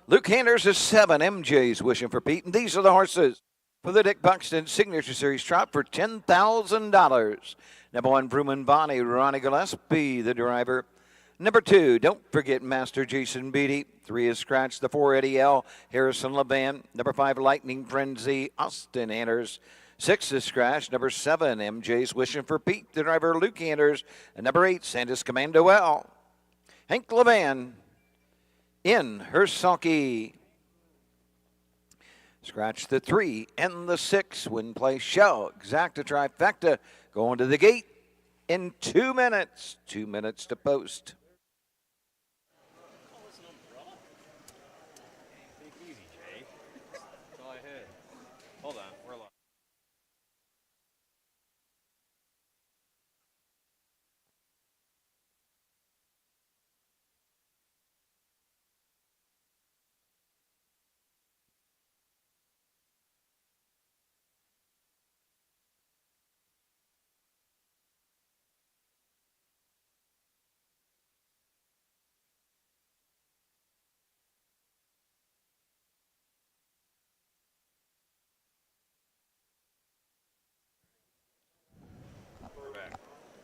Luke Handers is 7. MJ's Wishing for Pete. And these are the horses for the Dick Buxton Signature Series trot for $10,000. Number 1, Vrooman Bonnie, Ronnie Gillespie, the driver. Number 2, don't forget Master Jason Beatty. 3 is Scratch. The 4, Eddie L. Harrison LeVan. Number 5, Lightning Frenzy, Austin Anders. 6 is Scratch. Number 7, MJ's Wishing for Pete, the driver, Luke Anders. And number 8, Santa's Commando L. Hank LeVan in Hersalki. Scratch the 3 and the 6. Win, play, show. Exacta trifecta going to the gate in 2 minutes. 2 minutes to post. Take it easy, Jay. That's all I had. Hold on, we're live.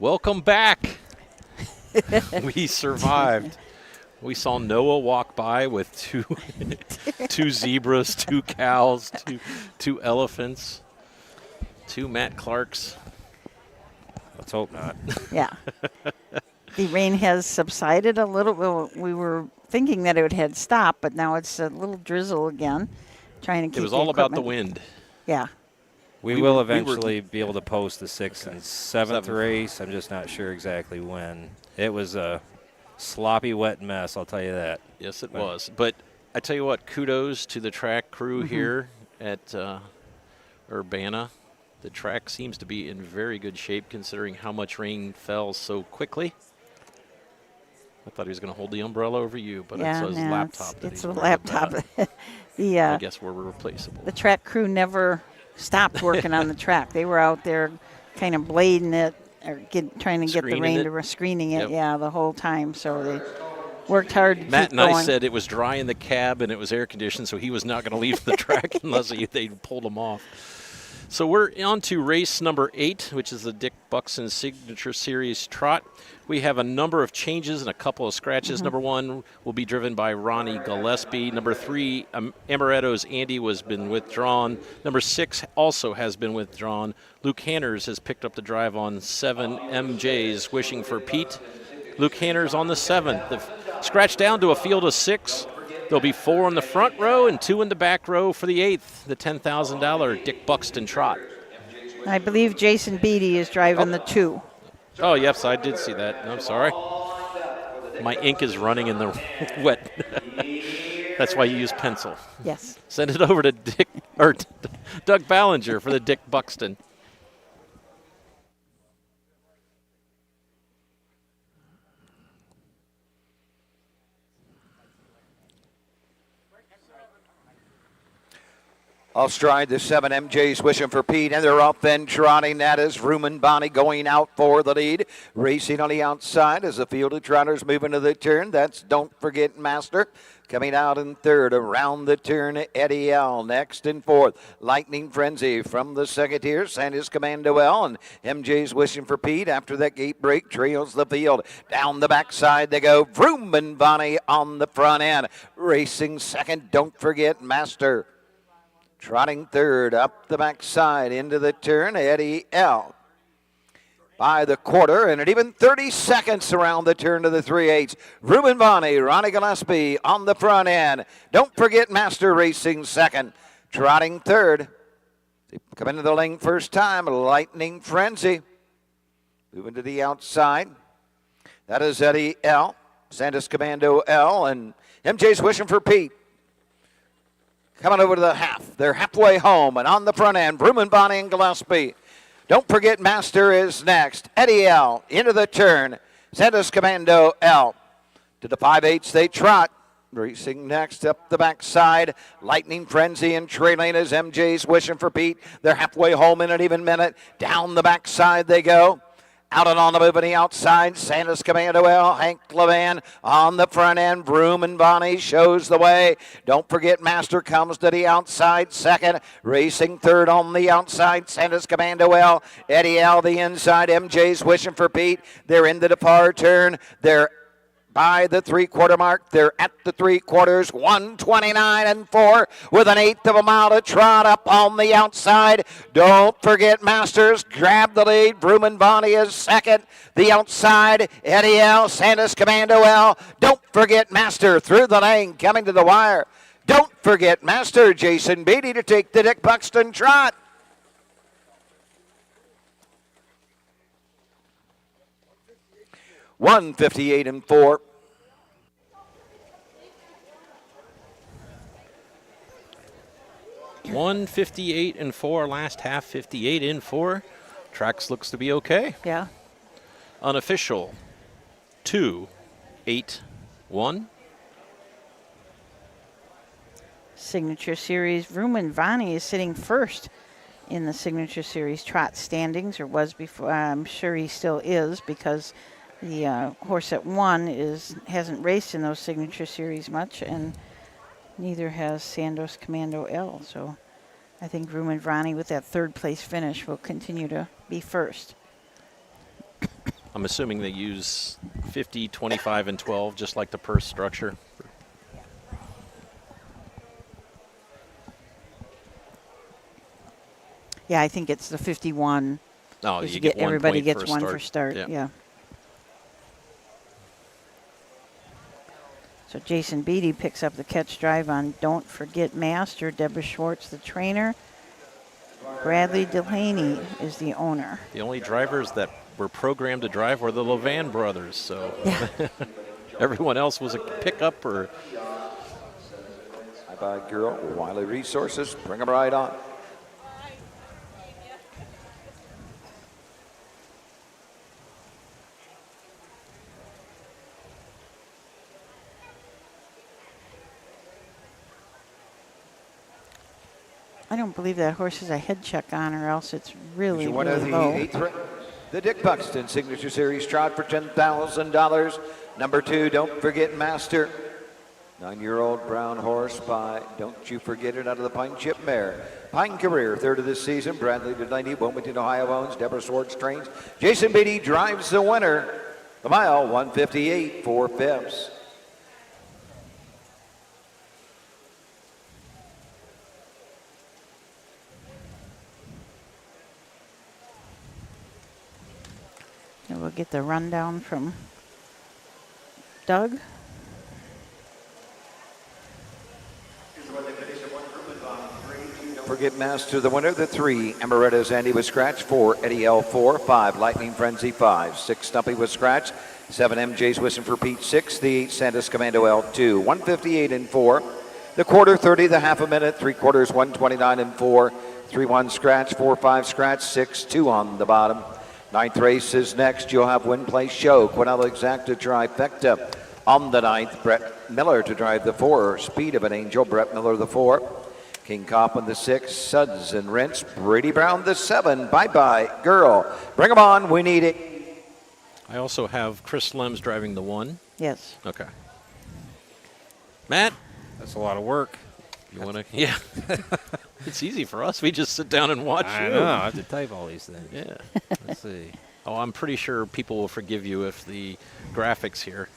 Welcome back. We survived. We saw Noah walk by with two zebras, 2 cows, two elephants, 2 Matt Clarks. Let's hope not. Yeah. The rain has subsided a little. Well, we were thinking that it had stopped, but now it's a little drizzle again. Trying to keep it was all about the wind. Yeah. We will eventually be able to post the 6th and 7th race. I'm just not sure exactly when. It was a sloppy, wet mess, I'll tell you that. Yes, it was. But I tell you what, kudos to the track crew here at Urbana. The track seems to be in very good shape considering how much rain fell so quickly. I thought he was going to hold the umbrella over you, but yeah, it's his laptop. It's a laptop. I guess we're replaceable. The track crew never stopped working on the track. They were out there kind of blading it or trying to get the rain to screening it, the whole time. So they worked hard to Matt keep going. and I said it was dry in the cab and it was air conditioned, so he was not going to leave the track unless they pulled him off. So we're on to race number 8, which is the Dick Buxton Signature Series Trot. We have a number of changes and a couple of scratches. Number 1 will be driven by Ronnie Gillespie. Number 3, Amaretto's Andy has been withdrawn. Number 6 also has been withdrawn. Luke Hanners has picked up the drive on 7. MJ's Wishing for Pete. Luke Hanners on the 7. The scratch down to a field of 6. There'll be 4 in the front row and 2 in the back row for the 8th, the $10,000 Dick Buxton Trot. I believe Jason Beatty is driving the 2. Oh, yes, I did see that. I'm sorry. My ink is running in the wet. That's why you use pencil. Yes. Send it over to Doug Ballinger for the Dick Buxton. I'll stride the 7. MJ's Wishing for Pete, and they're up and trotting. That is Vrooman Bonnie going out for the lead. Racing on the outside as the field of trotters moving to the turn. That's Don't Forget Master. Coming out in 3rd, around the turn, Eddie L. Next in 4th, Lightning Frenzy from the 2nd tier, Santa's Commando L, and MJ's Wishing for Pete. After that gate break, trails the field. Down the backside they go. Vrooman Bonnie on the front end. Racing 2nd, Don't Forget Master. Trotting 3rd, up the backside, into the turn, Eddie L. By the quarter, and at even 30 seconds around the turn to the 3/8. Vrooman Bonnie, Ronnie Gillespie on the front end. Don't Forget Master racing 2nd. Trotting 3rd. They come into the lane first time, Lightning Frenzy. Moving to the outside. That is Eddie L. Santa's Commando L, and MJ's Wishing for Pete. Coming over to the half. They're halfway home. And on the front end, Vrooman Bonnie and Gillespie. Don't Forget Master is next. Eddie L. into the turn. Santa's Commando L. To the 5/8 they trot. Racing next up the backside. Lightning Frenzy and trailing as MJ's Wishing for Pete. They're halfway home in an even minute. Down the backside they go. Out and on the move on the outside, Santa's Commando L, Hank Levan on the front end. Vroom and Bonnie shows the way. Don't forget Master comes to the outside second. Racing third on the outside, Santa's Commando L. Eddie L the inside. MJ's wishing for Pete. They're into the far turn. They're by the three-quarter mark. They're at the three quarters, 1:29.4 with an eighth of a mile to trot up on the outside. Don't forget Masters grab the lead. Vroom and Bonnie is second. The outside, Eddie L, Santa's Commando L. Don't forget Master through the lane, coming to the wire. Don't forget Master, Jason Beatty to take the Dick Buxton trot. $158.4. 158.4. Last half 58.4. Tracks looks to be okay. Yeah. Unofficial 2-8-1. Signature Series. Vrooman Vani is sitting first in the Signature Series trot standings, or was before. I'm sure he still is, because the horse that won hasn't raced in those Signature Series much, and neither has Santos Commando L. So I think Vrooman Vani, with that third place finish, will continue to be first. I'm assuming they use 50, 25, and 12, just like the purse structure. Yeah, I think it's the 51. Oh, Is you get one everybody point gets for a one start. for start. Yeah. Yeah. So Jason Beatty picks up the catch drive on Don't Forget Master. Deborah Schwartz, the trainer. Bradley Delaney is the owner. The only drivers that were programmed to drive were the Levan brothers, so Yeah. everyone else was a pickup or. Bye-bye, girl. Wiley Resources, bring them right on. I don't believe that horse has a head check on, or else it's really, One of really the low. eighth race, the Dick Buxton Signature Series trot for $10,000. Number 2, Don't Forget Master. 9-year-old brown horse by Don't You Forget It out of the Pine Chip Mare. Pine Career, third of this season. Bradley Delaney, Wilmington, Ohio owns. Deborah Swartz trains. Jason Beatty drives the winner. The mile, 158, 4/5. And we'll get the rundown from Doug. Forget Master, the winner. The 3, Amaretta's Andy was scratched. 4, Eddie L. 4, 5, Lightning Frenzy 5, 6, Stumpy was scratched. 7, MJ's Whistling for Pete 6, the 8, Santa's Commando L 2, 158.4. The quarter 30, the half a minute, 3 quarters 129.4. 3-1 scratch, 4-5 scratch, 6-2 on the bottom. 9th race is next. You'll have Win Place Show, Quinella Exacta Trifecta. On the 9th, Brett Miller to drive the 4, Speed of an Angel, Brett Miller the 4. King Coppin the 6, Suds and Rents, Brady Brown the 7, Bye-Bye Girl. Bring them on, we need it. I also have Chris Lems driving the 1. Yes. Okay. Matt, That's a lot of work. you want to? Yeah. It's easy for us. We just sit down and watch I you. know. I have to type all these things. Yeah. Let's see. Oh, I'm pretty sure people will forgive you if the graphics here.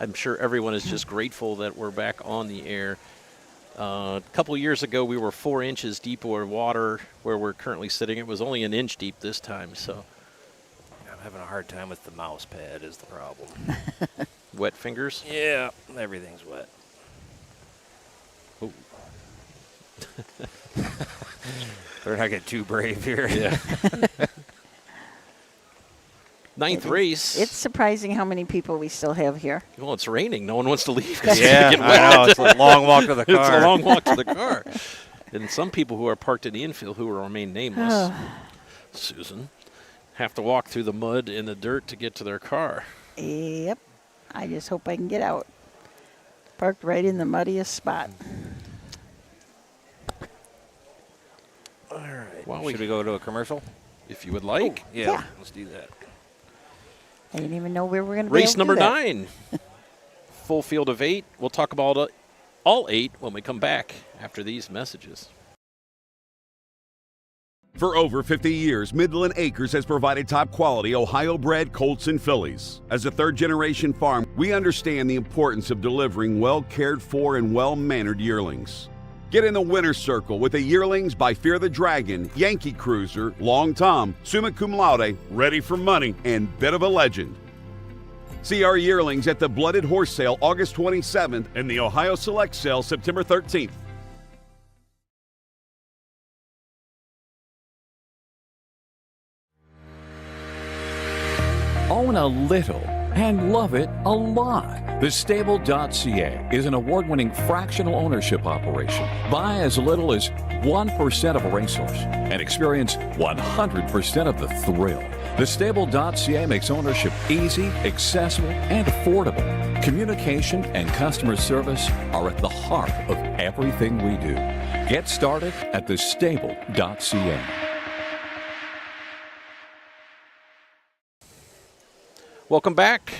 I'm sure everyone is just grateful that we're back on the air. A couple years ago, we were 4 inches deep or water where we're currently sitting. It was only an inch deep this time, so. I'm having a hard time with the mouse pad is the problem. Wet fingers? Yeah, everything's wet. Ooh. Better not get too brave here. Yeah. Ninth race. It's surprising how many people we still have here. Well, it's raining. No one wants to leave. 'Cause Yeah, it's gonna I get wet. know. It's a long walk to the car. It's a long walk to the car. And some people who are parked in the infield who will remain nameless, Susan, have to walk through the mud and the dirt to get to their car. Yep. I just hope I can get out. Parked right in the muddiest spot. All right. Should we go to a commercial? If you would like. Yeah. Let's do that. I didn't even know we were going to be Race able to number do that. 9. Full field of 8. We'll talk about all 8 when we come back after these messages. For over 50 years, Midland Acres has provided top-quality Ohio-bred colts and fillies. As a third-generation farm, we understand the importance of delivering well-cared-for and well-mannered yearlings. Get in the winner's circle with the yearlings by Fear the Dragon, Yankee Cruiser, Long Tom, Summa Cum Laude, Ready for Money, and Bit of a Legend. See our yearlings at the Blooded Horse Sale August 27th and the Ohio Select Sale September 13th. Own a little and love it a lot. TheStable.ca is an award-winning fractional ownership operation. Buy as little as 1% of a racehorse and experience 100% of the thrill. TheStable.ca makes ownership easy, accessible, and affordable. Communication and customer service are at the heart of everything we do. Get started at TheStable.ca. Welcome back.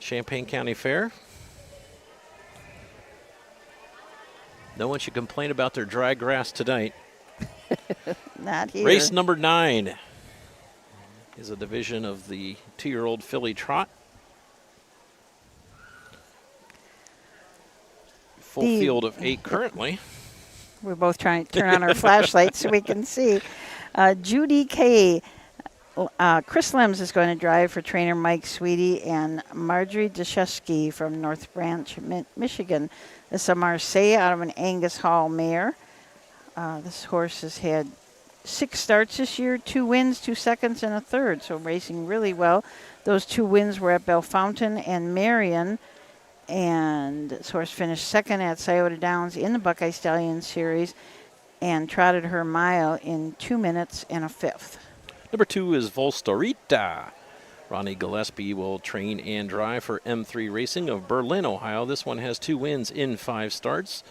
Champaign County Fair. No one should complain about their dry grass tonight. Not here. Race number 9 is a division of the 2-year-old filly trot. Full field of 8 currently. We're both trying to turn on our flashlights so we can see. Judy K. Chris Lems is going to drive for trainer Mike Sweetie, and Marjorie Deshesky from North Branch, Michigan. This is a Marseille out of an Angus Hall mare. This horse has had 6 starts this year, 2 wins, 2 seconds, and a third, so racing really well. Those 2 wins were at Bellefontaine and Marion, and this horse finished second at Scioto Downs in the Buckeye Stallion Series and trotted her mile in 2 minutes and a fifth. Number 2 is Volstarita. Ronnie Gillespie will train and drive for M3 Racing of Berlin, Ohio. This one has 2 wins in 5 starts.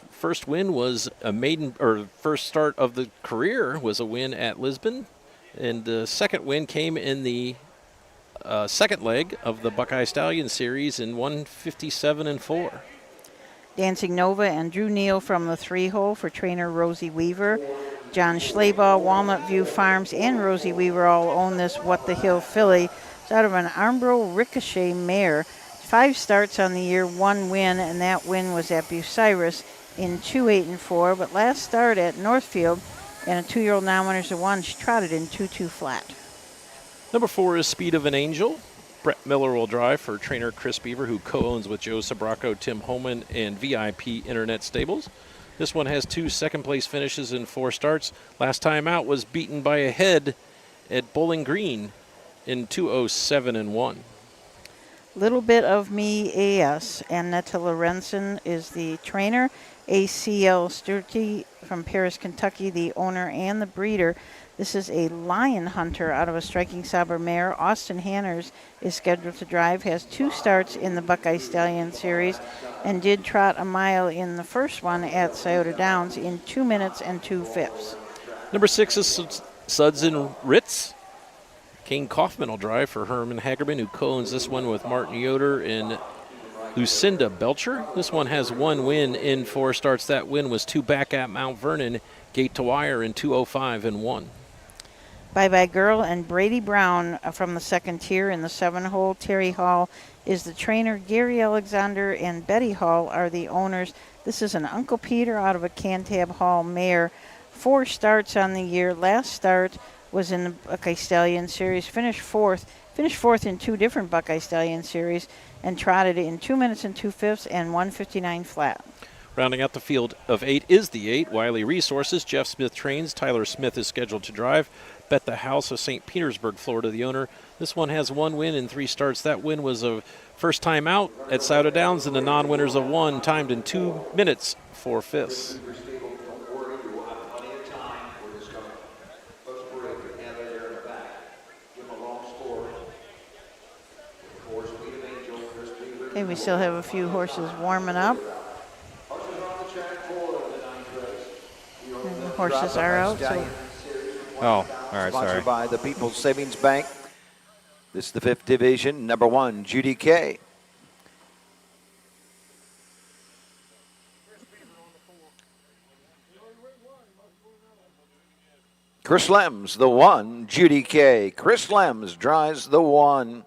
First win was a first start of the career was a win at Lisbon, and the second win came in the second leg of the Buckeye Stallion Series in 1:57.4. Dancing Nova and Drew Neal from the 3-hole for trainer Rosie Weaver. John Schleybaugh, Walnut View Farms, and Rosie Weaver all own this What the Hill filly. It's out of an Armbro Ricochet mare. 5 starts on the year, 1 win, and that win was at Bucyrus in 2:8.4. But last start at Northfield and a 2-year-old non-winners of 1, she trotted in 2-2 flat. Number 4 is Speed of an Angel. Brett Miller will drive for trainer Chris Beaver, who co-owns with Joe Sabraco, Tim Holman, and VIP Internet Stables. This one has 2 second-place finishes in 4 starts. Last time out was beaten by a head at Bowling Green in 2:07.1. Little Bit of Me AS. Annetta Lorenzen is the trainer. ACL Sturty from Paris, Kentucky, the owner and the breeder. This is a Lion Hunter out of a Striking Saber mare. Austin Hanners is scheduled to drive, has 2 starts in the Buckeye Stallion Series, and did trot a mile in the first one at Scioto Downs in 2 minutes and 2 fifths. Number 6 is Suds and Ritz. Kane Kaufman will drive for Herman Hagerman, who co-owns this one with Martin Yoder and Lucinda Belcher. This one has 1 win in 4 starts. That win was 2 back at Mount Vernon, gate to wire in 2:05.1. Bye Bye Girl and Brady Brown from the second tier in the 7-hole. Terry Hall is the trainer. Gary Alexander and Betty Hall are the owners. This is an Uncle Peter out of a Cantab Hall mare. 4 starts on the year. Last start was in the Buckeye Stallion Series. Finished fourth in 2 different Buckeye Stallion Series and trotted in 2 minutes and 2 fifths and 1:59 flat. Rounding out the field of 8 is the 8, Wiley Resources. Jeff Smith trains. Tyler Smith is scheduled to drive. Bet the House of St. Petersburg, Florida, the owner. This one has 1 win in 3 starts. That win was a first time out at Scioto Downs, and the non-winners of 1 timed in 2 minutes 4 fifths. Okay, we still have a few horses warming up. And the horses are out. So Oh, all right, sorry. Sponsored by the People's Savings Bank. This is the 5th division, number 1, Judy K. Chris Lems, the 1, Judy K. Chris Lems drives the 1.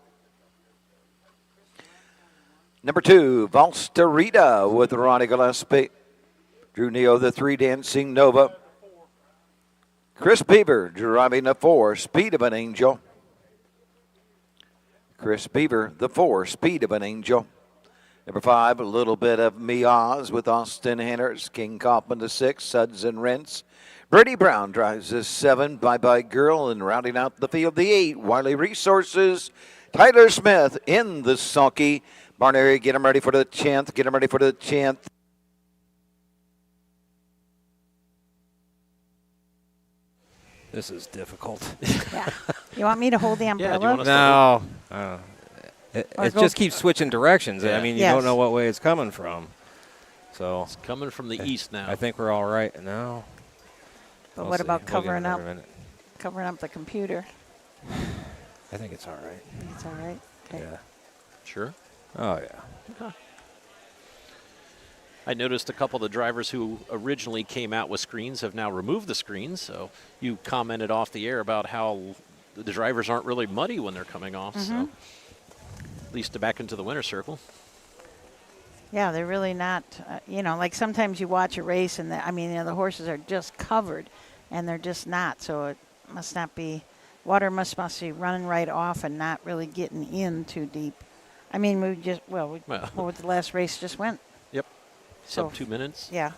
Number 2, Valsterita with Ronnie Gillespie. Drew Neo, the 3, Dancing Nova. Chris Beaver driving the 4, Speed of an Angel. Chris Beaver, the 4, Speed of an Angel. Number 5, a little bit of Miaz with Austin Henners. King Kaufman, the 6, Suds and Rents. Brady Brown drives the 7, Bye Bye Girl, and rounding out the field, the 8, Wiley Resources. Tyler Smith in the sulky. Barnary, get him ready for the 10th. Get him ready for the 10th. This is difficult. Yeah. You want me to hold the umbrella? No. It go- just keeps switching directions. Yeah. I mean, you Yes. don't know what way it's coming from. So It's coming from the east now. I think we're all right now. But We'll what see. about We'll get covering another up minute. the computer? I think it's all right. It's all right. Okay. Yeah. Sure. Oh, yeah. I noticed a couple of the drivers who originally came out with screens have now removed the screens. So you commented off the air about how the drivers aren't really muddy when they're coming off. So at least back into the winner's circle. Yeah, they're really not, like sometimes you watch a race and the horses are just covered and they're just not. So it must not be, water must be running right off and not really getting in too deep. I mean, what the last race just went. Yep. So- Sub 2 minutes. Yeah.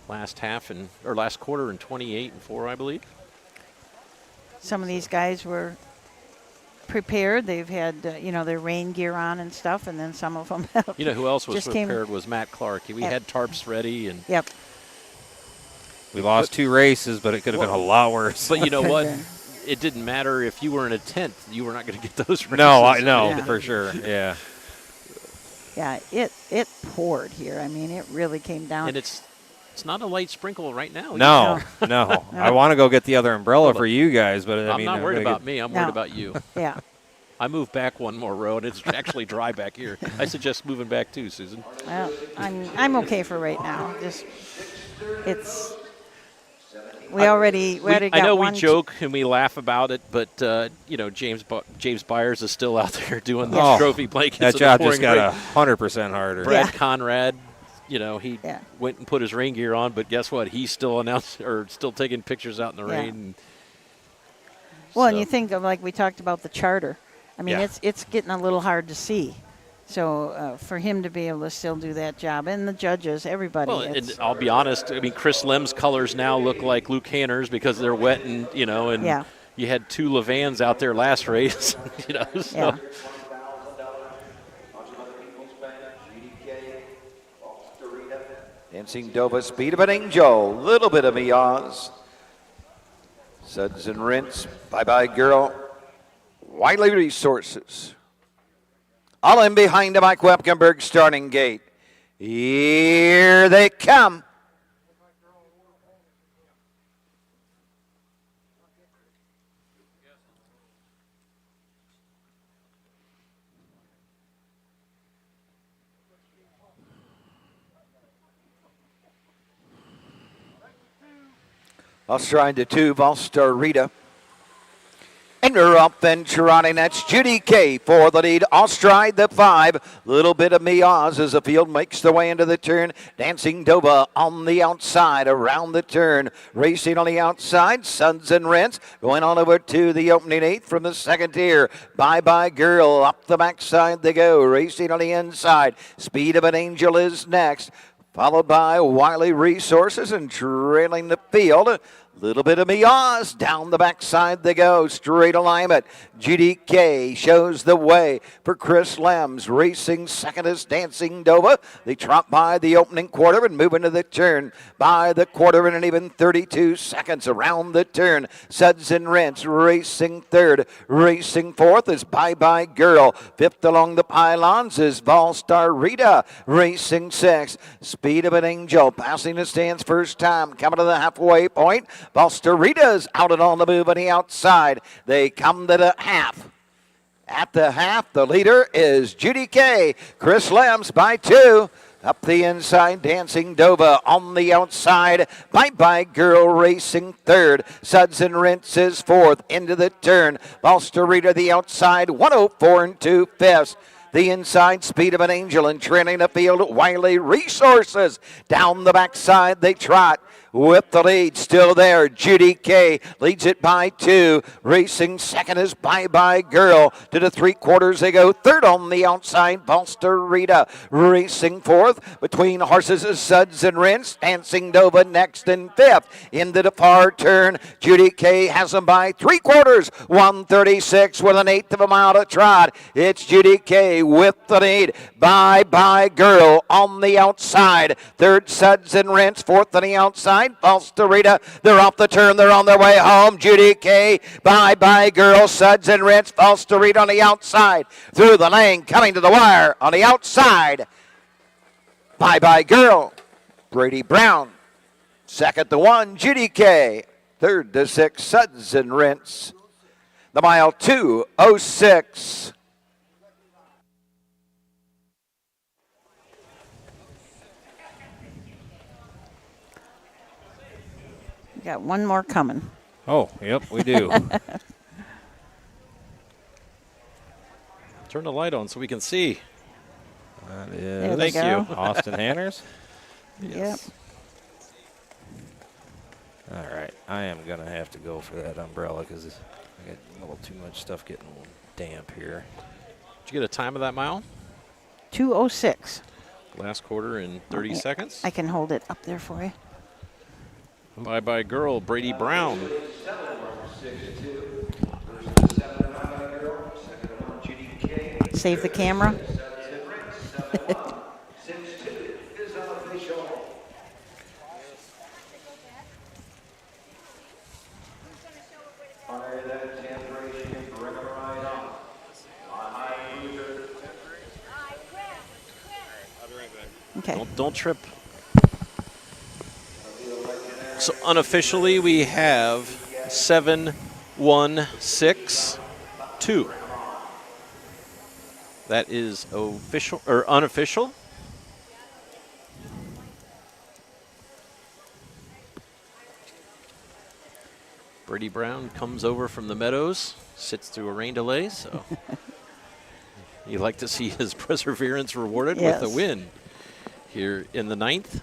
Last last quarter in 28-4, I believe. Some of these guys were prepared. They've had, their rain gear on and stuff, and then some of them have. You know who else was Just came- prepared was Matt Clark. We Yep. had tarps ready, and Yep. We lost 2 races, but it could have been a lot worse. but you know Could've what? been. It didn't matter if you were in a 10th. You were not going to get those races. No, I know Yeah. for sure. Yeah. Yeah, it poured here. I mean, it really came down. And it's not a light sprinkle right now. No. I want to go get the other umbrella for you guys, but I I'm mean, not worried gonna about get- me. I'm No. worried about you. Yeah. I moved back one more row, and it's actually dry back here. I suggest moving back too, Susan. Well, I'm okay for right now. Just we already got I know one. we joke and we laugh about it, but James Byers is still out there doing the Oh, trophy blankets. That of the job just pouring got rain. 100% harder. Brad Yeah. Conrad, he Yeah. went and put his rain gear on, but guess what? He's still still taking pictures out in the Yeah. rain. Well, and So- you think of like we talked about the charter. I mean, Yeah. it's getting a little hard to see. So for him to be able to still do that job, and the judges, everybody. Well, and it's- I'll be honest. I mean, Chris Lem's colors now look like Luke Hanner's because they're wet and Yeah. you had 2 Levans out there last race. So. Yeah. Dancing Dova, Speed of an Angel, little bit of Miaz. Suds and Rinse, Bye Bye Girl, Wiley Resources. All in behind the Mike Wepkenberg starting gate. Here they come. Australian to 2, Valsterita. And we're up and trotting. That's Judy K for the lead. Austride the 5. Little bit of Miaz as the field makes the way into the turn. Dancing Dova on the outside around the turn. Racing on the outside. Suns and Rents going on over to the opening 8 from the second tier. Bye Bye Girl up the backside they go. Racing on the inside. Speed of an Angel is next. Followed by Wiley Resources and trailing the field. Little bit of Miaz down the backside they go. Straight alignment. GDK shows the way for Chris Lems. Racing second is Dancing Dova. They trot by the opening quarter and move into the turn. By the quarter in an even 32 seconds around the turn. Suds and Rents racing third. Racing fourth is Bye Bye Girl. Fifth along the pylons is Valsterita. Racing sixth. Speed of an Angel passing the stands first time. Coming to the halfway point. Valsterita's out and on the move on the outside. They come to the half. At the half, the leader is Judy Kay. Chris Lems by 2. Up the inside, Dancing Dova on the outside. Bye Bye Girl racing third. Suds and Rinse is fourth into the turn. Valsterita the outside, 104 and 2/5. The inside speed of an angel and trailing the field. Wiley Resources down the backside they trot. With the lead still there, Judy Kay leads it by 2. Racing second is Bye Bye Girl. To the 3/4 they go. Third on the outside, Valsterita. Racing fourth between horses is Suds and Rinse. Dancing Dova next in fifth. Into the far turn, Judy Kay has them by 3/4. 136 with an eighth of a mile to trot. It's Judy Kay with the lead. Bye Bye Girl on the outside. Third, Suds and Rinse. Fourth on the outside, Valsterita. They're off the turn. They're on their way home. Judy Kay, Bye Bye Girl, Suds and Rinse. Valsterita on the outside. Through the lane, coming to the wire on the outside. Bye Bye Girl, Brady Brown. Second to 1, Judy Kay. Third to 6, Suds and Rinse. The mile 2:06. We got one more coming. Oh, yep, we do. Turn the light on so we can see. That There is they go. Austin Hanners. Yep. All right, I am going to have to go for that umbrella because I got a little too much stuff getting damp here. Did you get a time of that mile? 2:06. Last quarter in 30 seconds. I can hold it up there for you. Bye Bye Girl, Brady Brown. Save the camera. Okay. Don't trip. So unofficially, we have 7-1-6-2. That is official or unofficial. Brady Brown comes over from the meadows, sits through a rain delay, so you like to see his perseverance rewarded Yes. with a win here in the 9th.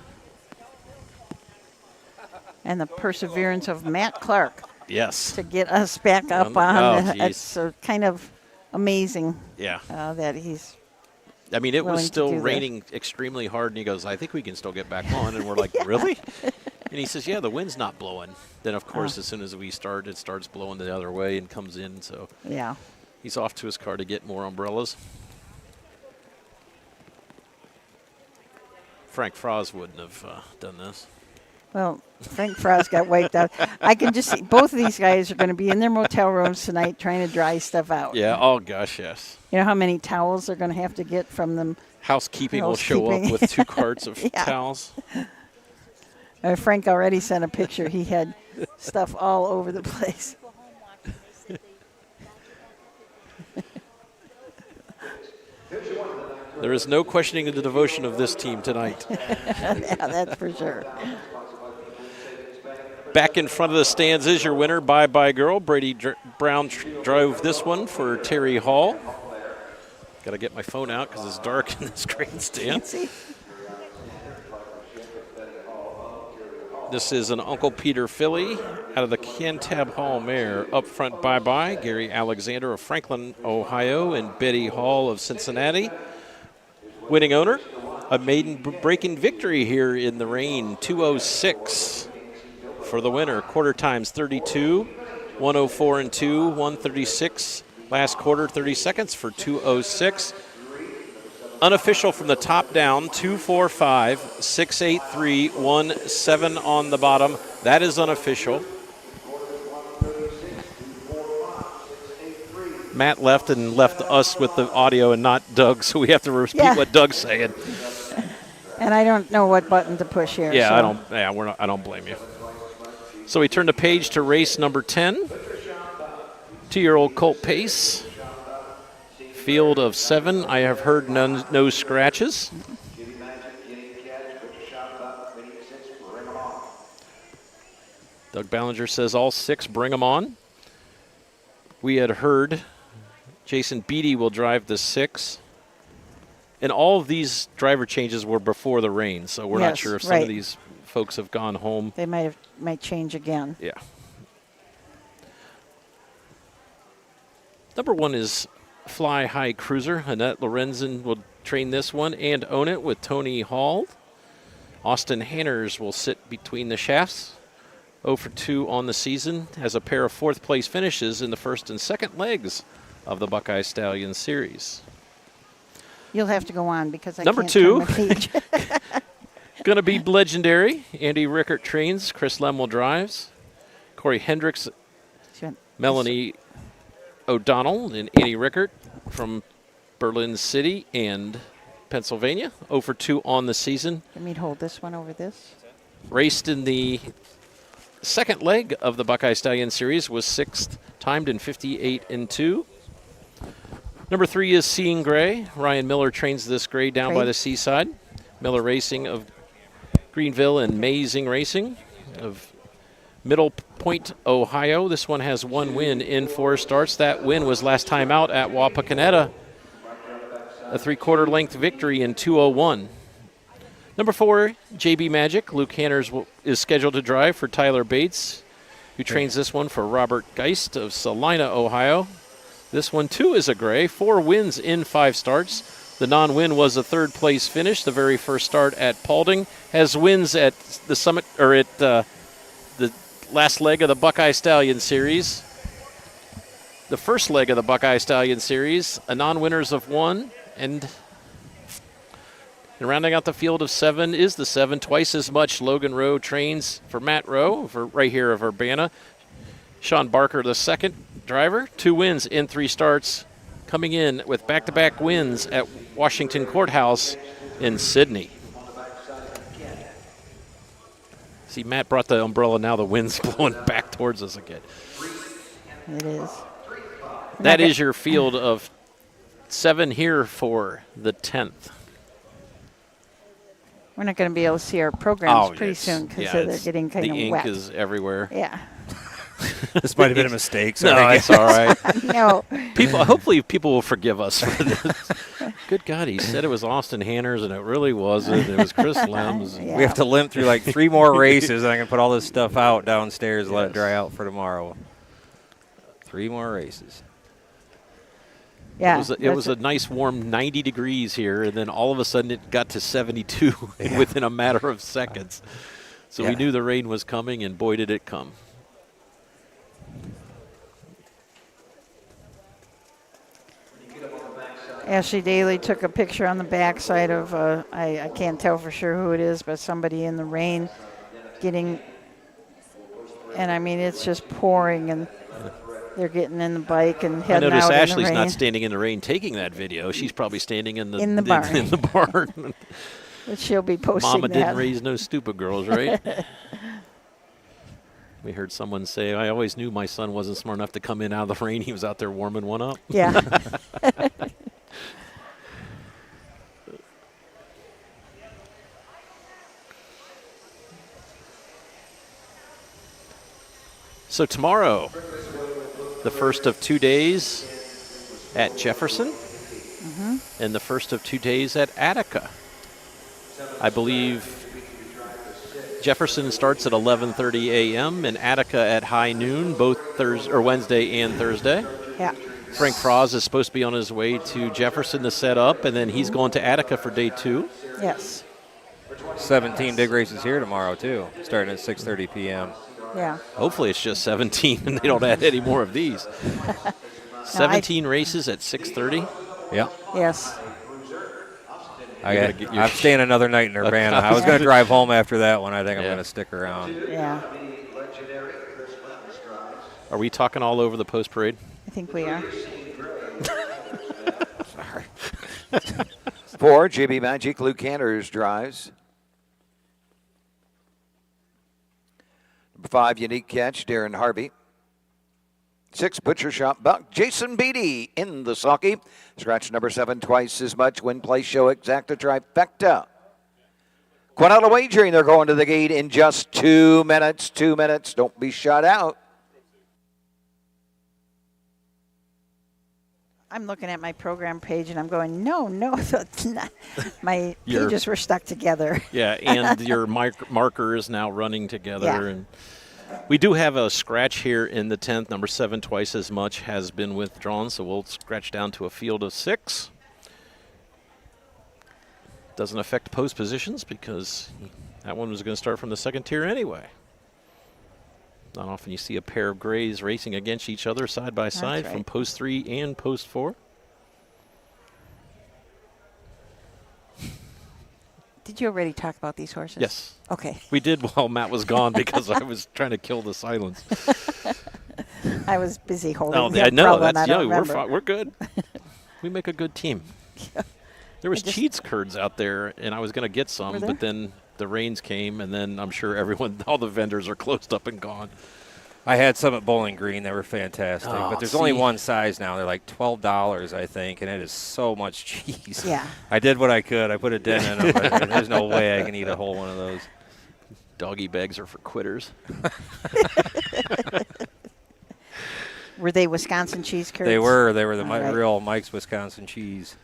And the perseverance of Matt Clark Yes. to get us back up Oh, on. geez. It's kind of amazing Yeah. that he's. I mean, it was willing to still do this. raining extremely hard, and he goes, I think we can still get back on. And we're like, really? And he says, yeah, the wind's not blowing. Then, of course, as soon as we start, it starts blowing the other way and comes in. So Yeah. he's off to his car to get more umbrellas. Frank Frost wouldn't have done this. Well, Frank Frost got wiped out. I can just see both of these guys are going to be in their motel rooms tonight trying to dry stuff out. Yeah, oh gosh, yes. You know how many towels they're going to have to get from them? Housekeeping will show up Housekeeping. with 2 carts of Yeah. towels. Frank already sent a picture. He had stuff all over the place. There is no questioning the devotion of this team tonight. Yeah, that's for sure. Back in front of the stands is your winner, Bye Bye Girl. Brady Brown drove this one for Terry Hall. Got to get my phone out because it's dark in this grandstand. See? This is an Uncle Peter filly out of the Cantab Hall mare. Up front, Bye Bye, Gary Alexander of Franklin, Ohio, and Betty Hall of Cincinnati. Winning owner, a maiden breaking victory here in the rain, 2:06 for the winner. Quarter times 32, 104 and 2, 136. Last quarter, 30 seconds for 2:06. Unofficial from the top down, 245, 683, 17 on the bottom. That is unofficial. Matt left and left us with the audio and not Doug, so we have to repeat what Doug's saying. And I don't know what button to push here. Yeah, so. I don't. Yeah, I don't blame you. So we turn the page to race number 10. 2-year-old colt pace. field of 7, I have heard no scratches. Doug Ballinger says all 6, bring them on. We had heard Jason Beatty will drive the 6. And all of these driver changes were before the rain, so we're not sure if some of these folks have gone home. They might change again. Yeah. Number 1 is Fly High Cruiser. Annette Lorenzen will train this one and own it with Tony Hall. Austin Hanners will sit between the shafts. 0 for 2 on the season, has a pair of 4th place finishes in the first and second legs of the Buckeye Stallion Series. You'll have to go on because I Number can't 2, turn my page. going to be legendary. Andy Rickert trains, Chris Lemmel drives. Corey Hendricks, Melanie O'Donnell, and Annie Rickert from Berlin City and Pennsylvania. 0 for 2 on the season. Let me hold this one over this. Raced in the second leg of the Buckeye Stallion Series, was 6th, timed in 58 and 2. Number 3 is Seeing Gray. Ryan Miller trains this gray down by the seaside. Miller Racing of Greenville and Mazing Racing of Middle Point, Ohio. This one has 1 win in 4 starts. That win was last time out at Wapakoneta, a 3/4 length victory in 2:01. Number 4, JB Magic. Luke Hanners is scheduled to drive for Tyler Bates, who trains this one for Robert Geist of Salina, Ohio. This one, too, is a gray. 4 wins in 5 starts. The non-win was a 3rd place finish, the very first start at Paulding. Has wins at the Summit, or at the last leg of the Buckeye Stallion Series. The first leg of the Buckeye Stallion Series, a non-winners of 1, and rounding out the field of 7 is the 7, twice as much. Logan Rowe trains for Matt Rowe, for right here of Urbana. Sean Barker, the 2nd driver, 2 wins in 3 starts, coming in with back-to-back wins at Washington Courthouse in Sydney. See, Matt brought the umbrella. Now the wind's blowing back towards us again. It is. That is your field of 7 here for the 10th. We're not going to be able to see our programs pretty soon because they're getting kind of wet. The ink is everywhere. Yeah. This might have been a mistake. So no, it's all right. No. Hopefully people will forgive us for this. Good God, he said it was Austin Hanners, and it really wasn't. It was Chris Lems. Yeah. We have to limp through like 3 more races, and I can put all this stuff out downstairs and let it dry out for tomorrow. 3 more races. Yeah. It was a nice warm 90 degrees here, and then all of a sudden it got to 72 within a matter of seconds. So we knew the rain was coming, and boy, did it come. Ashley Daly took a picture on the backside of, I can't tell for sure who it is, but somebody in the rain getting, and I mean, it's just pouring, and they're getting in the bike and heading out in the rain. I noticed Ashley's not standing in the rain taking that video. She's probably standing in the barn. In the barn. But she'll be posting Mama that. didn't raise no stupid girls, right? We heard someone say, I always knew my son wasn't smart enough to come in out of the rain. He was out there warming one up. Yeah. So tomorrow, the first of 2 days at Jefferson, and the first of 2 days at Attica. I believe Jefferson starts at 11:30 a.m. and Attica at high noon, both Wednesday and Thursday. Yeah. Frank Froz is supposed to be on his way to Jefferson to set up, and then he's going to Attica for day 2. Yes. 17 big races here tomorrow, too, starting at 6:30 p.m. Yeah. Hopefully it's just 17 and they don't add any more of these. 17 races at 6:30? Yeah. Yes. I'm staying another night in Urbana. I was going to drive home after that one. I think I'm going to stick around. Yeah. Are we talking all over the post parade? I think we are. For JB Magic, Luke Hanners drives. Number 5, Unique Catch, Darren Harvey. 6, Butcher Shop Buck. Jason Beatty in the sulky. Scratch number 7, twice as much. Win, play, show, exacta, trifecta. Quinella Wagering, they're going to the gate in just 2 minutes. 2 minutes. Don't be shut out. I'm looking at my program page and I'm going, no, that's not. My pages were stuck together. Yeah, and your marker is now running together. Yeah. And we do have a scratch here in the 10th. Number 7, twice as much, has been withdrawn, so we'll scratch down to a field of 6. Doesn't affect post positions because that one was going to start from the second tier anyway. Not often you see a pair of grays racing against each other side by side from post 3 and post 4. Did you already talk about these horses? Yes. Okay. We did while Matt was gone because I was trying to kill the silence. I was busy holding. Oh, the I know. umbrella and I That's don't remember. we're good. We make a good team. There was cheats curds out there, and I was going to get some, but then the rains came, and then I'm sure all the vendors are closed up and gone. I had some at Bowling Green that were fantastic, Oh, but there's only one size now. They're like $12, I think, and it is so much cheese. Yeah. I did what I could. I put a dent in them, but there's no way I can eat a whole one of those. Doggy bags are for quitters. Were they Wisconsin cheese curds? They were. They were the real Mike's Wisconsin cheese.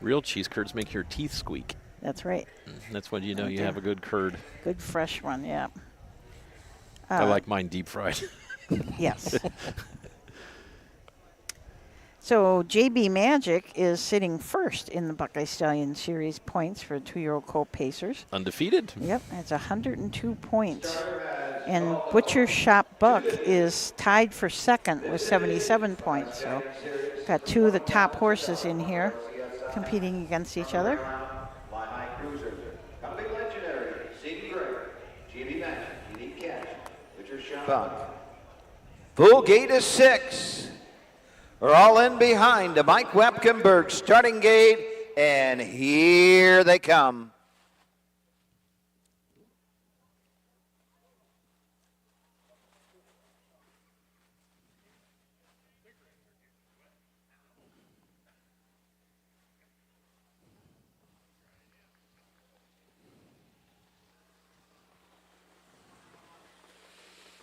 Real cheese curds make your teeth squeak. That's right. That's when you know you have a good curd. Good fresh one, yeah. I like mine deep fried. Yes. So JB Magic is sitting first in the Buckeye Stallion Series points for 2-year-old Colt Pacers. Undefeated. Yep, it's 102 points. And Butcher Shop Buck is tied for second with 77 points. So got 2 of the top horses in here competing against each other. Buck. Full gate is 6. We're all in behind the Mike Wepkenberg starting gate, and here they come.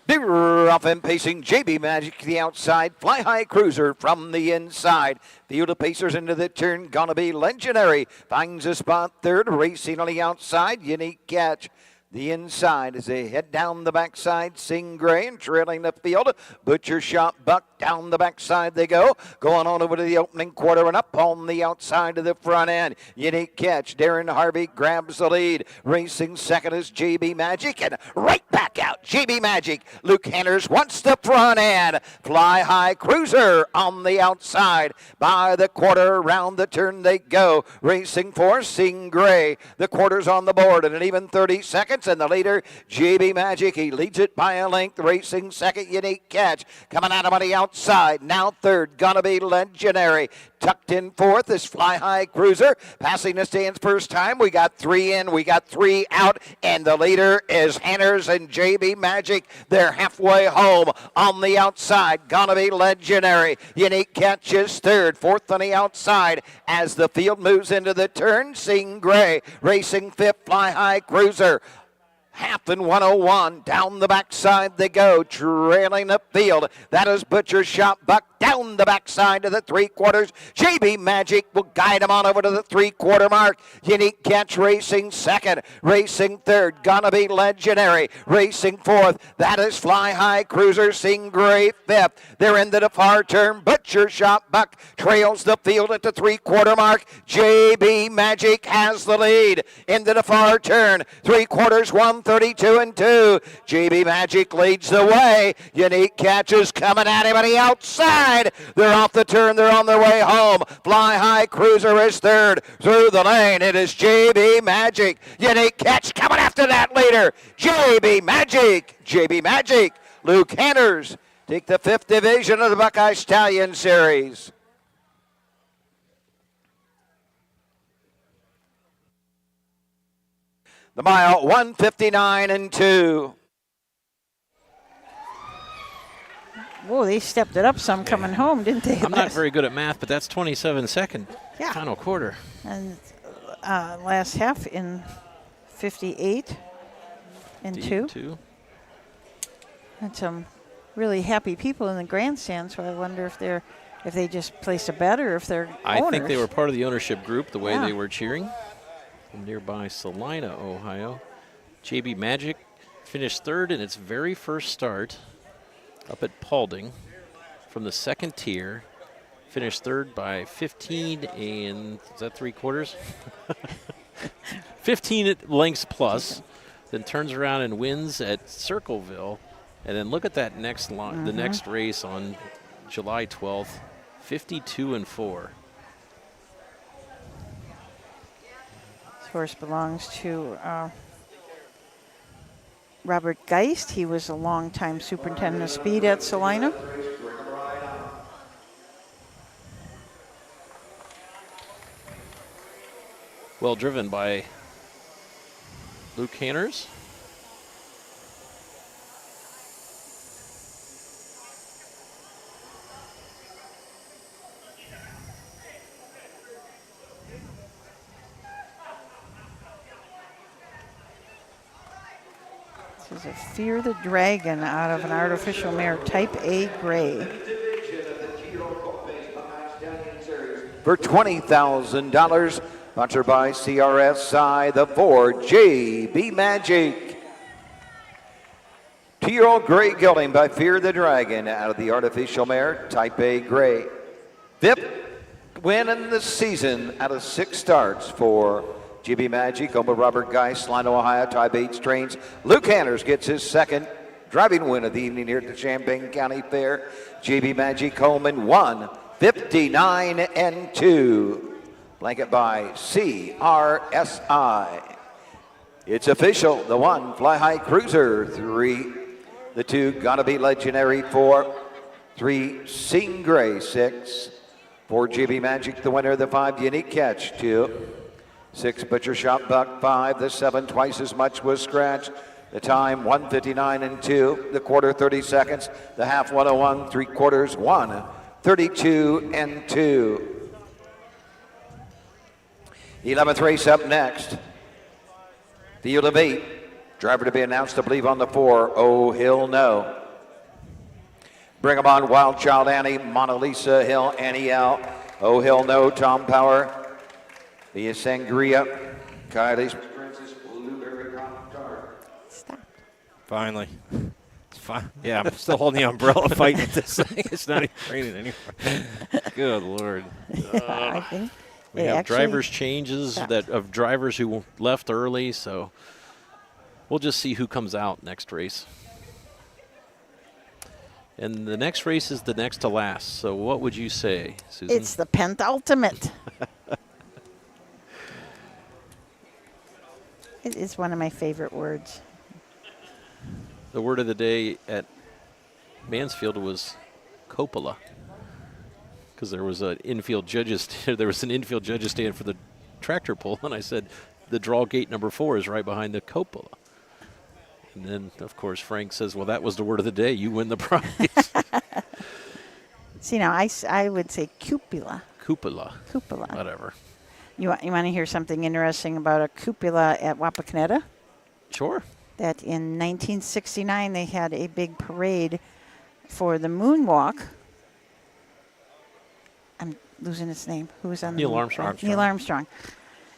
Big rough and pacing, JB Magic to the outside, Fly High Cruiser from the inside. Field of Pacers into the turn, gonna be Legendary. Finds a spot third, racing on the outside, Unique Catch. The inside as they head down the backside, Sing Gray and trailing the field. Butcher Shop Buck down the backside they go. Going on over to the opening quarter and up on the outside of the front end. Unique Catch. Darren Harvey grabs the lead. Racing second is JB Magic and right back out. JB Magic. Luke Henners wants the front end. Fly High Cruiser on the outside. By the quarter around the turn they go. Racing for Sing Gray. The quarter's on the board in an even 30 seconds. And the leader, JB Magic, he leads it by a length. Racing second, Unique Catch. Coming out on the outside. Now third, gonna be Legendary. Tucked in fourth is Fly High Cruiser. Passing the stands first time. We got 3 in, we got 3 out. And the leader is Henners and JB Magic. They're halfway home on the outside. Gonna be Legendary. Unique Catch is third. Fourth on the outside as the field moves into the turn. Sing Gray. Racing fifth, Fly High Cruiser. Half in 101, down the backside they go, trailing the field. That is Butcher Shop Buck down the backside to the 3/4. JB Magic will guide him on over to the 3/4 mark. Unique Catch racing second, racing third, gonna be Legendary. Racing fourth, that is Fly High Cruiser, Sing Gray fifth. They're into the far turn. Butcher Shop Buck trails the field at the 3/4 mark. JB Magic has the lead into the far turn. 3/4, 132 and 2. JB Magic leads the way. Unique Catch is coming at him on the outside. They're off the turn. They're on their way home. Fly High Cruiser is third. Through the lane, it is JB Magic. Unique Catch coming after that leader. JB Magic. JB Magic. Luke Henners take the 5th division of the Buckeye Stallion Series. The mile, 159 and 2. Whoa, they stepped it up some coming home, didn't they? I'm not very good at math, but that's 27-second Yeah. final quarter. And last half in 58 and 2. And some really happy people in the grandstand, so I wonder if they just placed a bet or if they're I owners. think they were part of the ownership group, the way Yeah. they were cheering. From nearby Salina, Ohio. JB Magic finished third in its very first start up at Paulding from the second tier. Finished third by 15 and, is that 3/4? 15 lengths plus. Then turns around and wins at Circleville. And then look at that next line, the next race on July 12th, 52 and 4. This horse belongs to Robert Geist. He was a longtime superintendent of speed at Salina. Well driven by Luke Hanners. This is a Fear the Dragon out of an artificial mare, Type A Gray. For $20,000, sponsored by CRSI, the 4 JB Magic. 2-year-old gray gelding by Fear the Dragon out of the artificial mare, Type A Gray. 5th win in the season out of 6 starts for GB Magic, owned by Robert Geist, Salina, Ohio, Type 8 strains. Luke Hanners gets his second driving win of the evening here at the Champaign County Fair. GB Magic Coleman won 59 and 2. Blanket by CRSI. It's official. The 1, Fly High Cruiser. 3, the 2, Gonna Be Legendary. 4, 3, Sing Gray. 6, 4, GB Magic, the winner. The 5, Unique Catch. 2, 6, Butcher Shop Buck. 5, the 7, Twice As Much was scratched. The time 1:59 and 2. The quarter 30 seconds. The half 1:01. 3/4 1:32 and 2. 11th race up next. Field of 8. Driver to be announced, I believe, on the 4. Oh, Hill No. Bring 'em on, Wild Child Annie, Mona Lisa Hill, Annie L. Oh, Hill No, Tom Power. Via Sangria, Kylie's Princess Blueberry Rock Tart. Stop. Finally. It's fine. Yeah, I'm still holding the umbrella fighting this thing. It's not even raining anymore. Good Lord. I think We they have actually drivers changes stopped. of drivers who left early, so we'll just see who comes out next race. And the next race is the next to last. So what would you say, Susan? It's the penultimate. It is one of my favorite words. The word of the day at Mansfield was Coppola, because there was an infield judges stand for the tractor pull, and I said the draw gate number 4 is right behind the Coppola. And then, of course, Frank says, well, that was the word of the day. You win the prize. See, now I would say cupola. Cupola. Cupola. Whatever. You want to hear something interesting about a cupola at Wapakoneta? Sure. That in 1969 they had a big parade for the moonwalk. I'm losing its name. Who was on Neil the Armstrong. Neil Armstrong.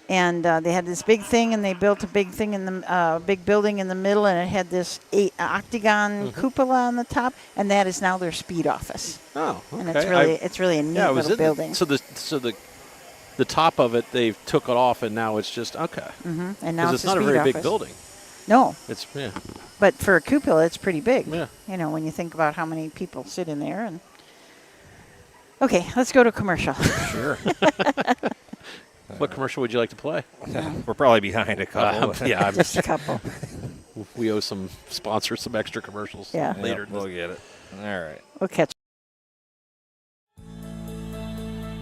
And they had this big thing, and they built a big thing in the big building in the middle, and it had this octagon cupola on the top, and that is now their speed office. Oh, okay. And it's really a neat it was little building. So the top of it, they took it off, and now it's just okay. And now Because it's a not a speed very office. big building. No, It's but for a cupola, it's pretty big. Yeah. You know, when you think about how many people sit in there. And okay, let's go to commercial. Sure. What commercial would you like to play? We're probably behind a couple. Just a couple. We owe some sponsors some extra commercials Yeah. later. We'll get it. All right. We'll catch.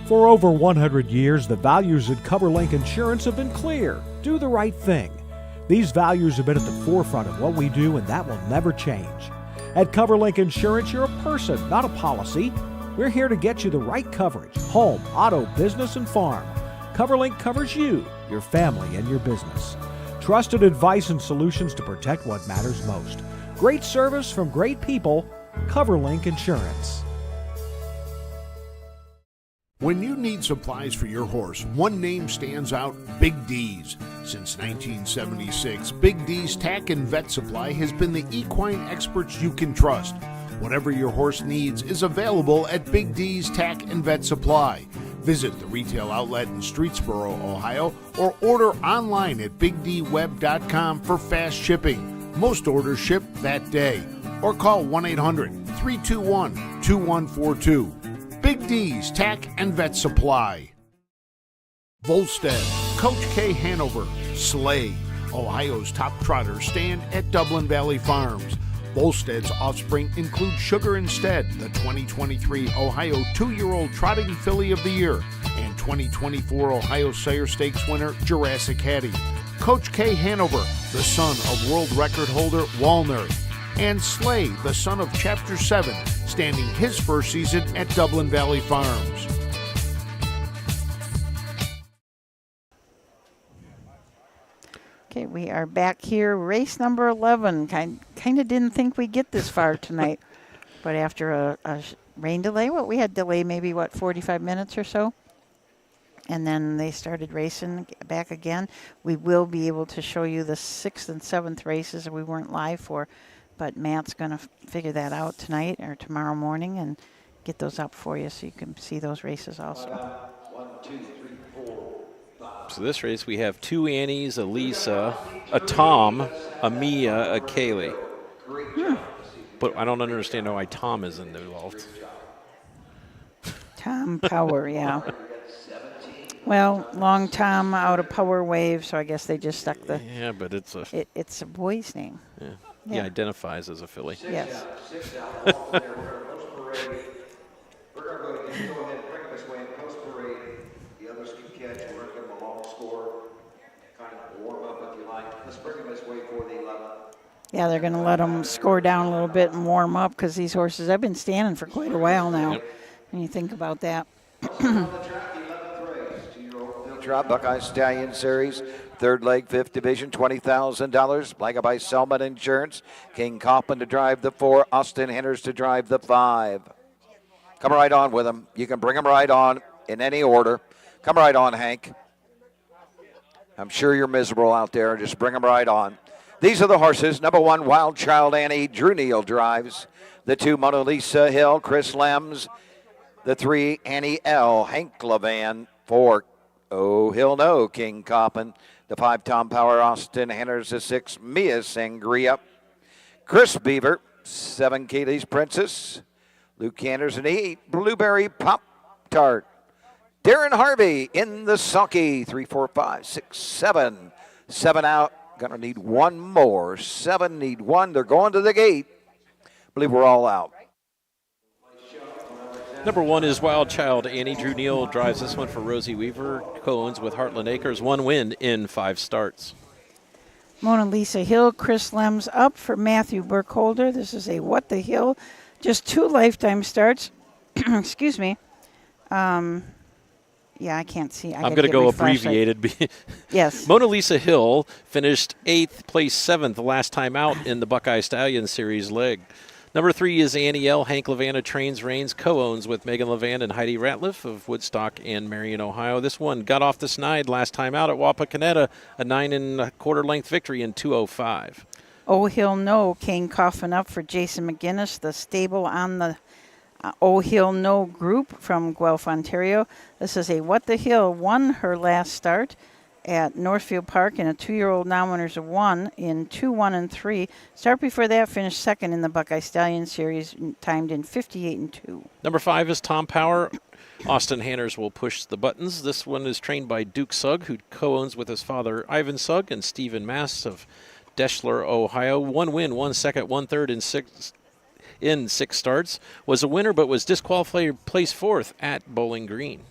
For over 100 years, the values at CoverLink Insurance have been clear. Do the right thing. These values have been at the forefront of what we do, and that will never change. At CoverLink Insurance, you're a person, not a policy. We're here to get you the right coverage: home, auto, business, and farm. CoverLink covers you, your family, and your business. Trusted advice and solutions to protect what matters most. Great service from great people. CoverLink Insurance. When you need supplies for your horse, one name stands out: Big D's. Since 1976, Big D's Tack and Vet Supply has been the equine experts you can trust. Whatever your horse needs is available at Big D's Tack and Vet Supply. Visit the retail outlet in Streetsboro, Ohio, or order online at bigdweb.com for fast shipping. Most orders ship that day. Or call 1-800-321-2142. Big D's Tack and Vet Supply. Volstead, Coach K Hanover, Slay, Ohio's top trotters stand at Dublin Valley Farms. Volstead's offspring include Sugar Instead, the 2023 Ohio 2-year-old Trotting Filly of the Year, and 2024 Ohio Sire Stakes winner Jurassic Hattie. Coach K Hanover, the son of world record holder Walner, and Slay, the son of Chapter 7, standing his first season at Dublin Valley Farms. Okay, we are back here. Race number 11. Kind of didn't think we'd get this far tonight, but after a rain delay, we had delay maybe 45 minutes or so, and then they started racing back again. We will be able to show you the 6th and 7th races that we weren't live for, but Matt's going to figure that out tonight or tomorrow morning and get those up for you so you can see those races also. 1, 2, 3, 4, 5. So this race we have 2 Annies, a Lisa, a Tom, a Mia, a Kaylee. But I don't understand why Tom isn't involved. Tom Power, yeah. Well, Long Tom out of Power Wave, so I guess they just stuck the... Yeah, but it's a... It's a boy's name. Yeah. Yeah. He identifies as a filly. Yes. We're going to go ahead and bring this way in post parade. The others can catch. We're going to give them a long score. Kind of warm up if you like. Let's bring them this way for the 11th. Yeah, they're going to let them score down a little bit and warm up because these horses have been standing for quite a while now. Yep. When you think about that. Trot Buckeye Stallion Series, 3rd leg, 5th division, $20,000. Blanket by Selman Insurance. King Kaufman to drive the 4. Austin Henners to drive the 5. Come right on with them. You can bring them right on in any order. Come right on, Hank. I'm sure you're miserable out there. Just bring them right on. These are the horses. Number 1, Wild Child Annie, Drew Neal drives. The 2, Mona Lisa Hill, Chris Lems. The 3, Annie L, Hank Levan. 4, Oh Hill No, King Coppin. The 5, Tom Power, Austin Henners. The 6, Mia Sangria. Chris Beaver. 7, Kaylee's Princess. Luke Anderson, 8, Blueberry Pop Tart. Darren Harvey in the sulky. 3, 4, 5, 6, 7. 7 out. Gonna need one more. 7 need 1. They're going to the gate. I believe we're all out. Number 1 is Wild Child Annie. Drew Neal drives this one for Rosie Weaver. Co-owns with Heartland Acres. 1 win in 5 starts. Mona Lisa Hill, Chris Lems up for Matthew Burkholder. This is a What the Hill. Just 2 lifetime starts. Excuse me. Yeah, I can't see. I'm going to go abbreviated. Yes. Mona Lisa Hill finished 8th, placed 7th the last time out in the Buckeye Stallion Series leg. Number 3 is Annie L. Hank Levan Trains Reigns, co-owns with Megan Levan and Heidi Ratliff of Woodstock and Marion, Ohio. This one got off the snide last time out at Wapakoneta, a 9 1/4 length victory in 2:05. Oh Hill No, King Coffin up for Jason McGinnis, the stable on the Oh Hill No group from Guelph, Ontario. This is a What the Hill, won her last start at Northfield Park in a 2-year-old non-winners of 1 in 2, 1, and 3. Start before that finished 2nd in the Buckeye Stallion Series, timed in 58 and 2. Number 5 is Tom Power. Austin Hanners will push the buttons. This one is trained by Duke Sugg, who co-owns with his father Ivan Sugg and Stephen Mass of Deschler, Ohio. 1 win, 1 second, 1 third in 6 starts. Was a winner but was disqualified, placed 4th at Bowling Green.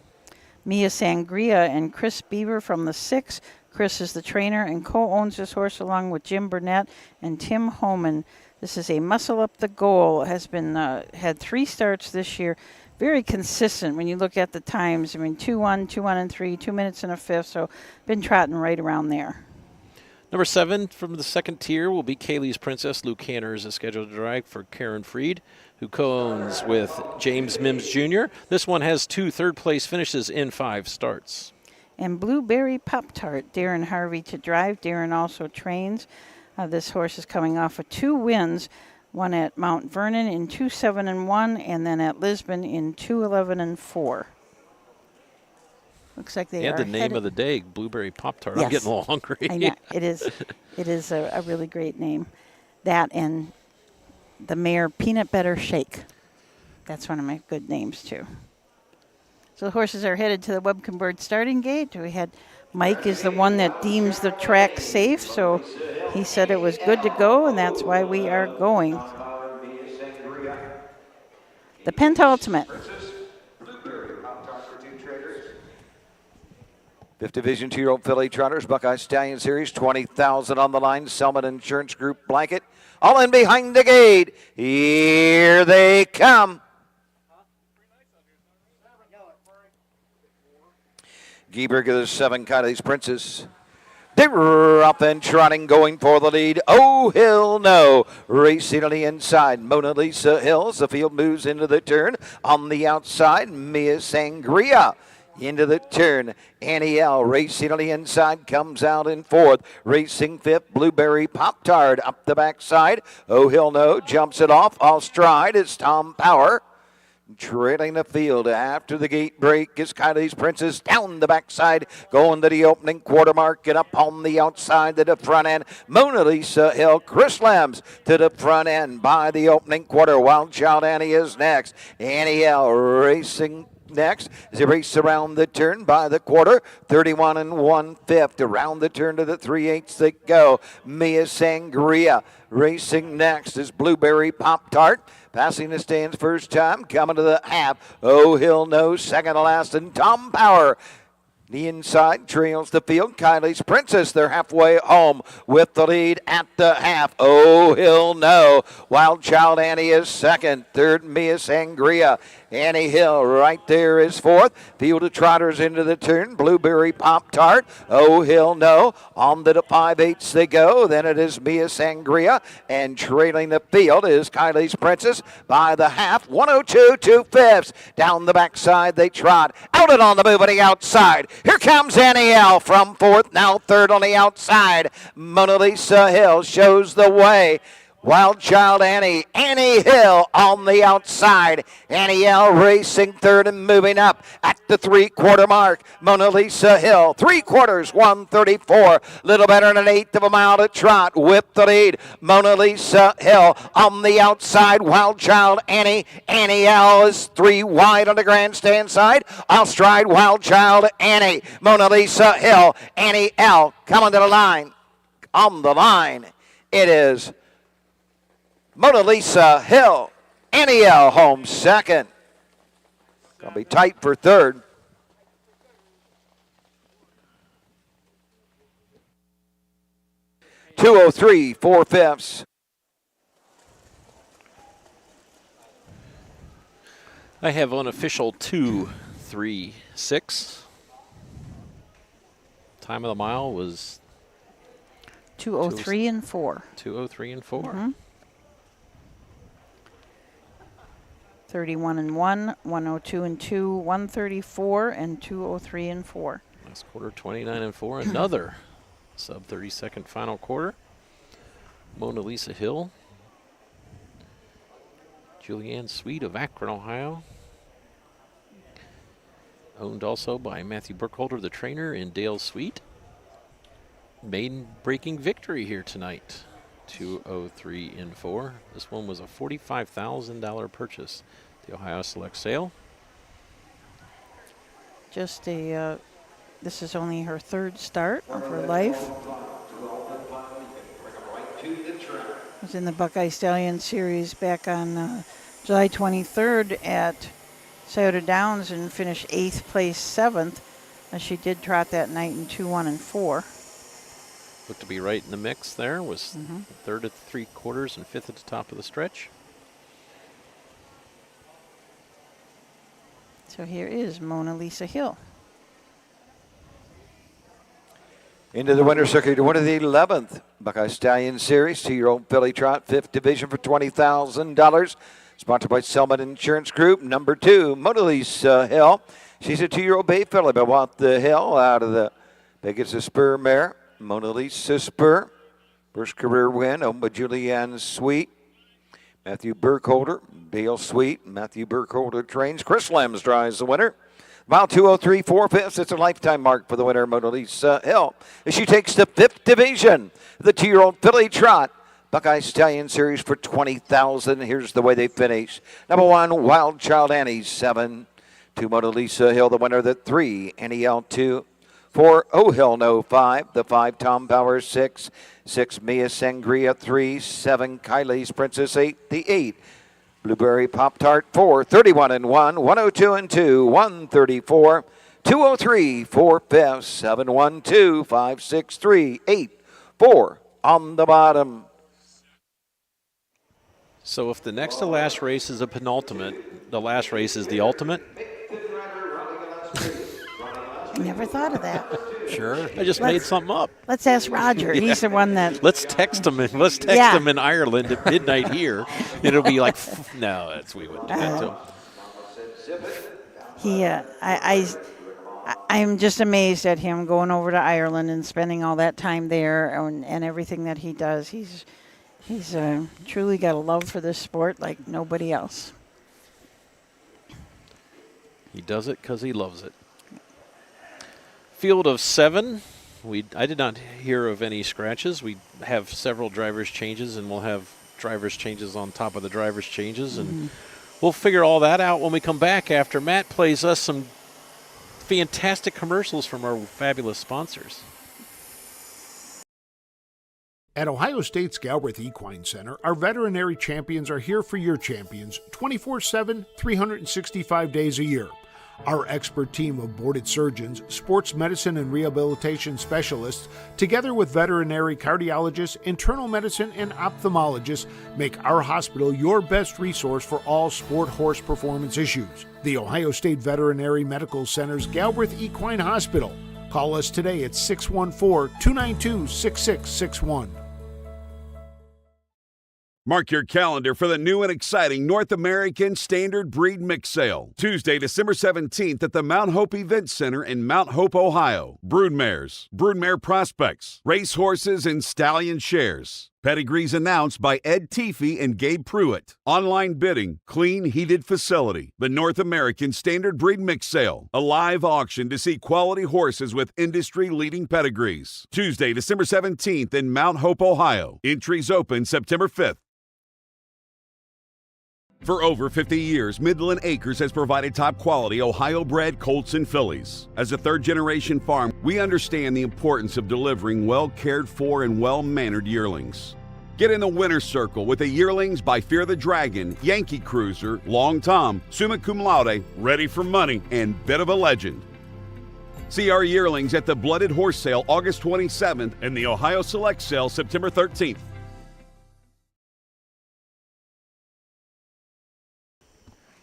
Mia Sangria and Chris Beaver from the 6. Chris is the trainer and co-owns this horse along with Jim Burnett and Tim Homan. This is a Muscle Up the Goal. Has been had 3 starts this year. Very consistent when you look at the times. I mean, 2-1, 2-1 and 3, 2 minutes and a fifth. So been trotting right around there. Number 7 from the second tier will be Kaylee's Princess. Luke Hanner is scheduled to drive for Karen Freed, who co-owns with James Mims Jr. This one has 2 third-place finishes in 5 starts. And Blueberry Pop-Tart, Darren Harvey to drive. Darren also trains. This horse is coming off of 2 wins, one at Mount Vernon in 2-7-1, and then at Lisbon in 2-11-4. Looks like they are the name headed. of the day, Blueberry Pop-Tart. Yes. I'm getting a little hungry. I know. It is a really great name. That and the mare Peanut Butter Shake. That's one of my good names, too. So the horses are headed to the Webcom Bird starting gate. We had Mike is the one that deems the track safe, so he said it was good to go, and that's why we are going. The Pentultimate. 5th Division 2-year-old filly trotters, Buckeye Stallion Series, 20,000 on the line. Selman Insurance Group blanket. All in behind the gate. Here they come. Gieberg of the 7, Kylie's Princess. They're up and trotting, going for the lead. Oh, Hill, no. Racing on the inside, Mona Lisa Hills. The field moves into the turn. On the outside, Mia Sangria. Into the turn, Annie L. racing on the inside, comes out in 4th. Racing 5th, Blueberry Pop-Tart up the backside. Oh, Hill No jumps it off. All stride is Tom Power. Trailing the field after the gate break is Kylie's Princess down the backside, going to the opening quarter mark and up on the outside to the front end. Mona Lisa Hill, Chris Lambs to the front end by the opening quarter. Wild Child Annie is next. Annie L. racing next as they race around the turn by the quarter. 31 1/5 around the turn to the 3/8 they go. Mia Sangria racing next is Blueberry Pop-Tart. Passing the stands first time, coming to the half. Oh, Hill No, second to last, and Tom Power. The inside trails the field. Kylie's Princess, they're halfway home with the lead at the half. Oh, Hill No. Wild Child Annie is second. Third, Mia Sangria. Annie Hill right there is 4th. Field of trotters into the turn. Blueberry Pop-Tart. Oh, Hill No. On to the 5/8 they go. Then it is Mia Sangria. And trailing the field is Kylie's Princess by the half. 102 2/5. Down the backside they trot. Out and on the move on the outside. Here comes Annie L. from 4th, now 3rd on the outside. Mona Lisa Hill shows the way. Wild Child Annie, Annie Hill on the outside. Annie L. racing 3rd and moving up at the 3/4 mark. Mona Lisa Hill, 3/4, 1:34. Little better than an 1/8 of a mile to trot with the lead. Mona Lisa Hill on the outside. Wild Child Annie. Annie L. is 3 wide on the grandstand side. I'll stride Wild Child Annie. Mona Lisa Hill. Annie L. coming to the line. On the line, it is Mona Lisa Hill. Annie L. home second. Gonna be tight for 3rd. .203 4/5. I have unofficial 2:36. Time of the mile was 2:03 and 4. 2:03 and 4. Mm-hmm. 31 and 1, 102 and 2, 134 and 203 and 4. Last quarter 29 and 4. Another sub 30-second final quarter. Mona Lisa Hill. Julianne Sweet of Akron, Ohio. Owned also by Matthew Burkholder, the trainer, and Dale Sweet. Maiden breaking victory here tonight. 203 and 4. This one was a $45,000 purchase. The Ohio Select Sale. Just this is only her 3rd start of her life. Was in the Buckeye Stallion Series back on July 23rd at Scioto Downs and finished 8th place, 7th. She did trot that night in 2-1 and 4. Looked to be right in the mix there. Was third at 3/4 and fifth at the top of the stretch. So here is Mona Lisa Hill. Into the winner's circuit, to winner the 11th Buckeye Stallion Series, 2-year-old filly trot, 5th division for $20,000. Sponsored by Selman Insurance Group. Number 2, Mona Lisa Hill. She's a 2-year-old bay filly, but want the hill out of the biggest spur mare. Mona Lisa Spur. First career win, owned by Julianne Sweet. Matthew Burkholder, Bale Sweet. Matthew Burkholder trains. Chris Lems drives the winner. Mile 203, 4/5. It's a lifetime mark for the winner, Mona Lisa Hill. As she takes the 5th division, the 2-year-old filly trot. Buckeye Stallion Series for $20,000. Here's the way they finish. Number 1, Wild Child Annie, 7. 2, Mona Lisa Hill, the winner. The 3, Annie L2. 4, Oh Hill No 5. The 5, Tom Power 6. 6, Mia Sangria 3. 7, Kylie's Princess 8. The 8, Blueberry Pop Tart 4. 31 and 1. 102 and 2. 134. 203. 4/5. 712. 563. 8. 4 on the bottom. So if the next to last race is a penultimate, the last race is the ultimate. Never thought of that. Sure. I just made something up. Let's ask Roger. Yeah. He's the one that. Let's text him. Let's text him in Ireland at midnight here. And it'll be like, no, we wouldn't do that to him. I'm just amazed at him going over to Ireland and spending all that time there and everything that he does. He's truly got a love for this sport like nobody else. He does it because he loves it. Field of 7. I did not hear of any scratches. We have several drivers' changes, and we'll have drivers' changes on top of the drivers' changes. And we'll figure all that out when we come back after Matt plays us some fantastic commercials from our fabulous sponsors. At Ohio State's Galbraith Equine Center, our veterinary champions are here for your champions 24/7, 365 days a year. Our expert team of boarded surgeons, sports medicine and rehabilitation specialists, together with veterinary cardiologists, internal medicine, and ophthalmologists, make our hospital your best resource for all sport horse performance issues. The Ohio State Veterinary Medical Center's Galbraith Equine Hospital. Call us today at 614-292-6661. Mark your calendar for the new and exciting North American Standard Breed Mix Sale. Tuesday, December 17th at the Mount Hope Event Center in Mount Hope, Ohio. Broodmares, broodmare prospects, racehorses, and stallion shares. Pedigrees announced by Ed Teefee and Gabe Pruitt. Online bidding, clean, heated facility. The North American Standard Breed Mix Sale. A live auction to see quality horses with industry-leading pedigrees. Tuesday, December 17th in Mount Hope, Ohio. Entries open September 5th. For over 50 years, Midland Acres has provided top-quality Ohio-bred colts and fillies. As a third-generation farm, we understand the importance of delivering well-cared-for and well-mannered yearlings. Get in the winner's circle with the yearlings by Fear the Dragon, Yankee Cruiser, Long Tom, Summa Cum Laude, Ready for Money, and Bit of a Legend. See our yearlings at the Blooded Horse Sale August 27th and the Ohio Select Sale September 13th.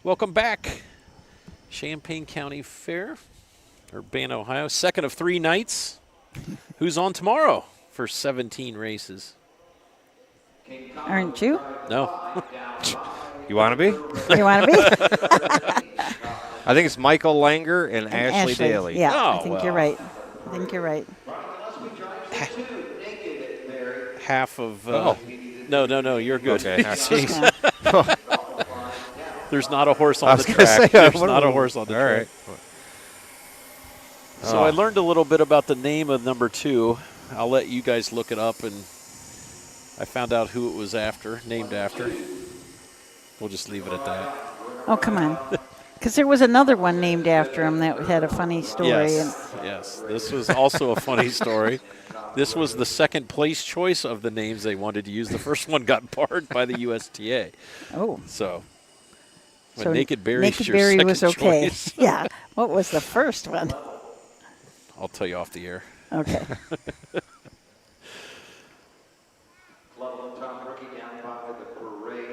Welcome back. Champaign County Fair, Urbana, Ohio. Second of 3 nights. Who's on tomorrow for 17 races? Aren't you? No. You want to be? You want to be? I think it's Michael Langer and Ashley Daly. Yeah, Oh, I think well. you're right. I think you're right. Half of. No, you're good. Okay. Yeah. There's not a horse on the gonna track. say, There's not a horse on the track. All right. So I learned a little bit about the name of number 2. I'll let you guys look it up, and I found out who it was named after. We'll just leave it at that. Oh, come on. Because there was another one named after him that had a funny story. Yes. This was also a funny story. This was the second place choice of the names they wanted to use. The first one got barred by the USTA. Oh. So So Naked Berry's Naked your Berry second was okay. choice. Yeah. What was the first one? I'll tell you off the air. Okay.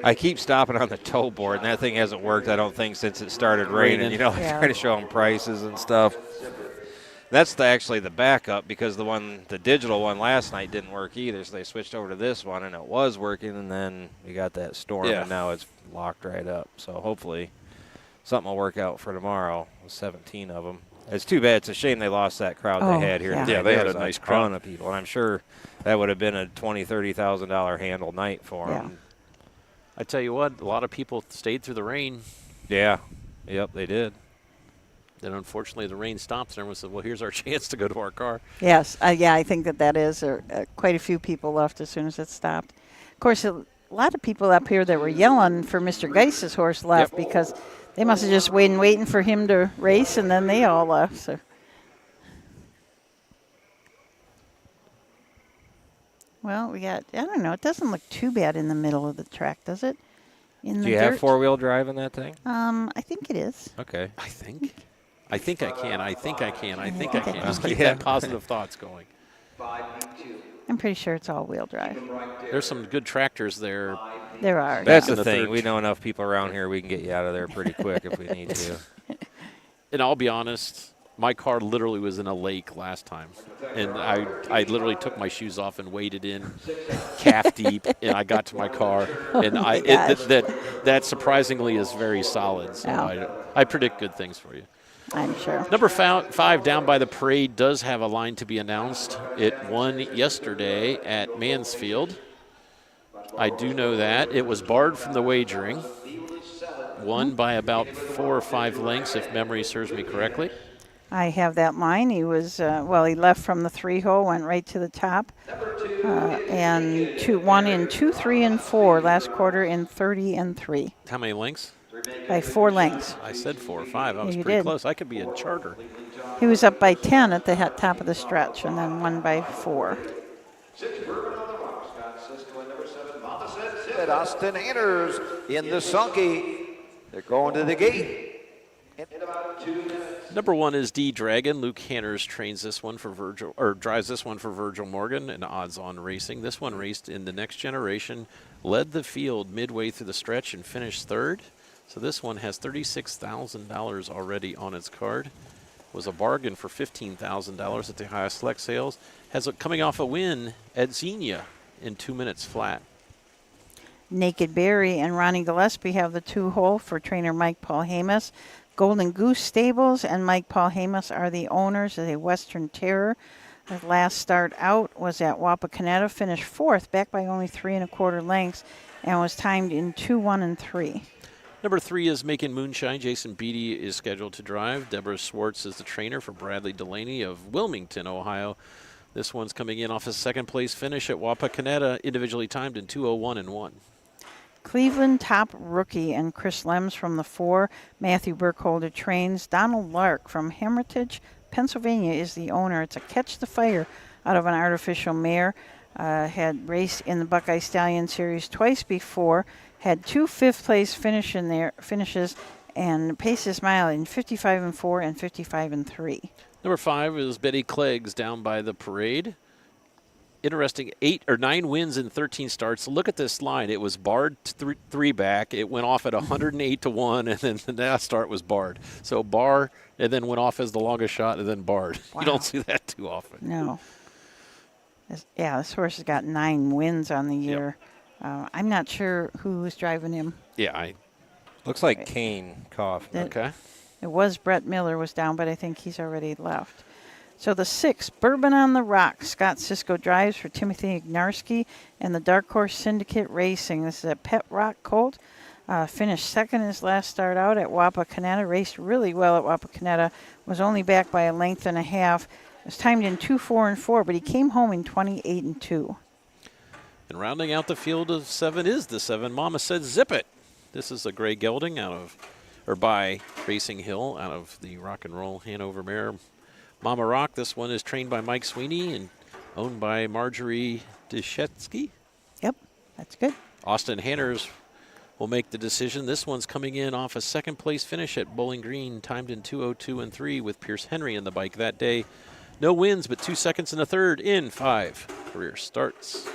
I keep stopping on the tow board, and that thing hasn't worked, I don't think, since it started raining. You know, I try to show them prices and stuff. That's actually the backup, because the digital one last night didn't work either, so they switched over to this one, and it was working, and then we got that storm, and now it's locked right up. So hopefully something will work out for tomorrow. 17 of them. It's too bad. It's a shame they lost that crowd they had here. Yeah, they had a nice crowd of people, and I'm sure that would have been a $20,000, $30,000 handle night for them. I tell you what, a lot of people stayed through the rain. Yeah. Yep, they did. Then unfortunately the rain stops, and everyone said, well, here's our chance to go to our car. Yes, I think that is. Quite a few people left as soon as it stopped. Of course, a lot of people up here that were yelling for Mr. Geiss's horse left because they must have just waiting for him to race, and then they all left. So. Well, we got, I don't know, it doesn't look too bad in the middle of the track, does it? Do you have four-wheel drive in that thing? I think it is. Okay. I think I can. Just keep that positive thoughts going. I'm pretty sure it's all-wheel drive. There's some good tractors there. There are. That's the thing. We know enough people around here, we can get you out of there pretty quick if we need to. And I'll be honest, my car literally was in a lake last time. And I literally took my shoes off and waded in calf deep, and I got to my car. And that surprisingly is very solid. So I predict good things for you. I'm sure. Number 5 down by the parade does have a line to be announced. It won yesterday at Mansfield. I do know that. It was barred from the wagering. Won by about 4 or 5 lengths, if memory serves me correctly. I have that line. He was, he left from the 3-hole, went right to the top. And won in 2, 3, and 4 last quarter in 30 and 3. How many lengths? By 4 lengths. I said 4 or 5. I was pretty close. I could be a charter. He was up by 10 at the top of the stretch, and then won by 4. Austin Hanners in the sulky. They're going to the gate. Number 1 is D Dragon. Luke Hanners trains this one for Virgil, or drives this one for Virgil Morgan and Odds On Racing. This one raced in the Next Generation, led the field midway through the stretch and finished 3rd. So this one has $36,000 already on its card. Was a bargain for $15,000 at the highest select sales. Coming off a win at Xenia in 2 minutes flat. Naked Berry and Ronnie Gillespie have the 2-hole for trainer Mike Paul Hamas. Golden Goose Stables and Mike Paul Hamas are the owners of the Western Terror. The last start out was at Wapakoneta, finished 4th, back by only 3 1/4 lengths, and was timed in 2, 1, and 3. Number 3 is Making Moonshine. Jason Beatty is scheduled to drive. Deborah Swartz is the trainer for Bradley Delaney of Wilmington, Ohio. This one's coming in off a 2nd place finish at Wapakoneta, individually timed in 2:01 and 1. Cleveland top rookie and Chris Lems from the 4. Matthew Burkholder trains. Donald Lark from Hermitage, Pennsylvania is the owner. It's a catch the fire out of an artificial mare. Had raced in the Buckeye Stallion Series twice before. Had 2 5th-place finishes and paced his mile in 55 and 4 and 55 and 3. Number 5 is Betty Cleggs down by the parade. Interesting, 8 or 9 wins in 13 starts. Look at this line. It was barred 3 back. It went off at 108 to 1, and then the last start was barred. So bar, and then went off as the longest shot, and then barred. Wow. You don't see that too often. No. This horse has got 9 wins on the year. I'm not sure who was driving him. Yeah, looks like Kane Kaufman. Okay. It was Brett Miller was down, but I think he's already left. So the 6, Bourbon on the Rock. Scott Sisko drives for Timothy Ignarski and the Dark Horse Syndicate Racing. This is a Pet Rock colt. Finished 2nd his last start out at Wapakoneta. Raced really well at Wapakoneta. Was only back by a length and a half. Was timed in 2, 4, and 4, but he came home in 28 and 2. And rounding out the field of 7 is the 7. Mama Said Zip It. This is a gray gelding by Racing Hill out of the Rock and Roll Hanover mare Mama Rock. This one is trained by Mike Sweeney and owned by Marjorie Deshetsky. Yep, that's good. Austin Hanners will make the decision. This one's coming in off a 2nd place finish at Bowling Green, timed in 2:02 and 3 with Pierce Henry in the bike that day. No wins, but 2 seconds and a third in 5 career starts.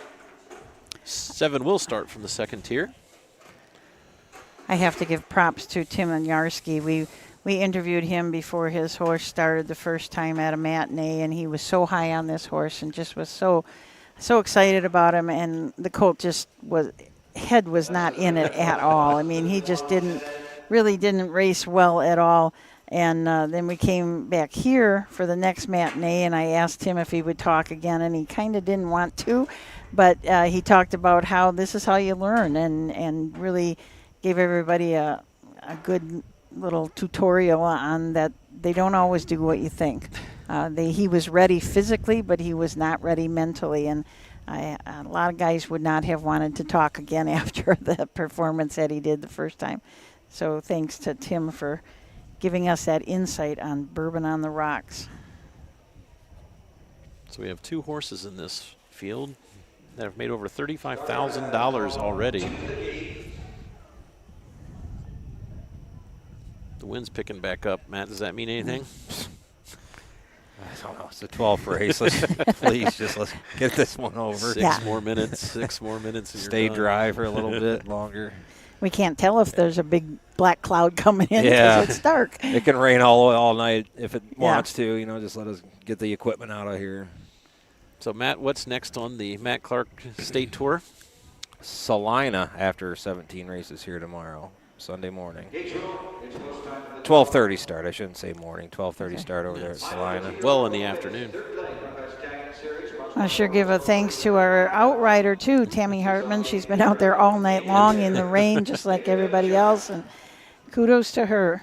7 will start from the 2nd tier. I have to give props to Tim Yarsky. We interviewed him before his horse started the first time at a matinee, and he was so high on this horse and just was so excited about him. And the colt just head was not in it at all. I mean, he just didn't race well at all. And then we came back here for the next matinee, and I asked him if he would talk again, and he kind of didn't want to, but he talked about how this is how you learn, and really gave everybody a good little tutorial on that they don't always do what you think. He was ready physically, but he was not ready mentally, and a lot of guys would not have wanted to talk again after the performance that he did the first time. So thanks to Tim for giving us that insight on Bourbon on the Rocks. So we have 2 horses in this field that have made over $35,000 already. The wind's picking back up. Matt, does that mean anything? I don't know. It's a 12th race. Let's get this one over. 6 more minutes. 6 more minutes. And stay dry for a little bit longer. We can't tell if there's a big black cloud coming in because it's dark. It can rain all night if it wants to. Just let us get the equipment out of here. So, Matt, what's next on the Matt Clark State Tour? Salina after 17 races here tomorrow, Sunday morning. 12:30 start. I shouldn't say morning. 12:30 start over there at Salina. Well, in the afternoon. I sure give a thanks to our outrider, too, Tammy Hartman. She's been out there all night long in the rain, just like everybody else, and kudos to her.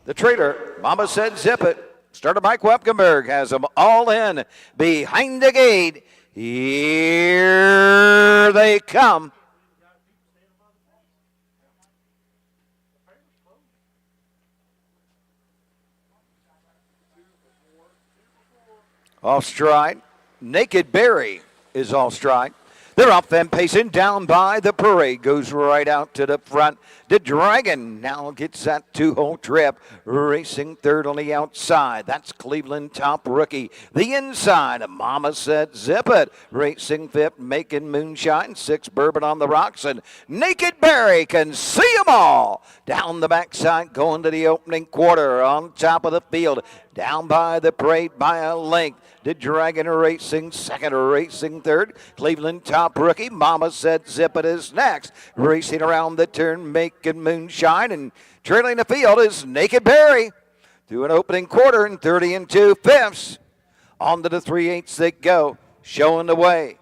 The Trader, Mama Said Zip It. Starter Mike Wepkenberg has them all in behind the gate. Here they come. Off stride. Naked Berry is off stride. They're off and pacing down by the parade. Goes right out to the front. The Dragon now gets that 2-hole trip. Racing third on the outside. That's Cleveland Top Rookie. The inside, Mama Said Zip It. Racing fifth, Making Moonshine. 6 Bourbon on the Rocks. And Naked Berry can see them all. Down the backside, going to the opening quarter. On top of the field. Down by the parade by a length. The Dragon racing second, racing third. Cleveland Top Rookie, Mama Said Zip It is next. Racing around the turn, Making Moonshine, and trailing the field is Naked Berry. Through an opening quarter and 30 2/5. On to the 3/8 they go, showing the way.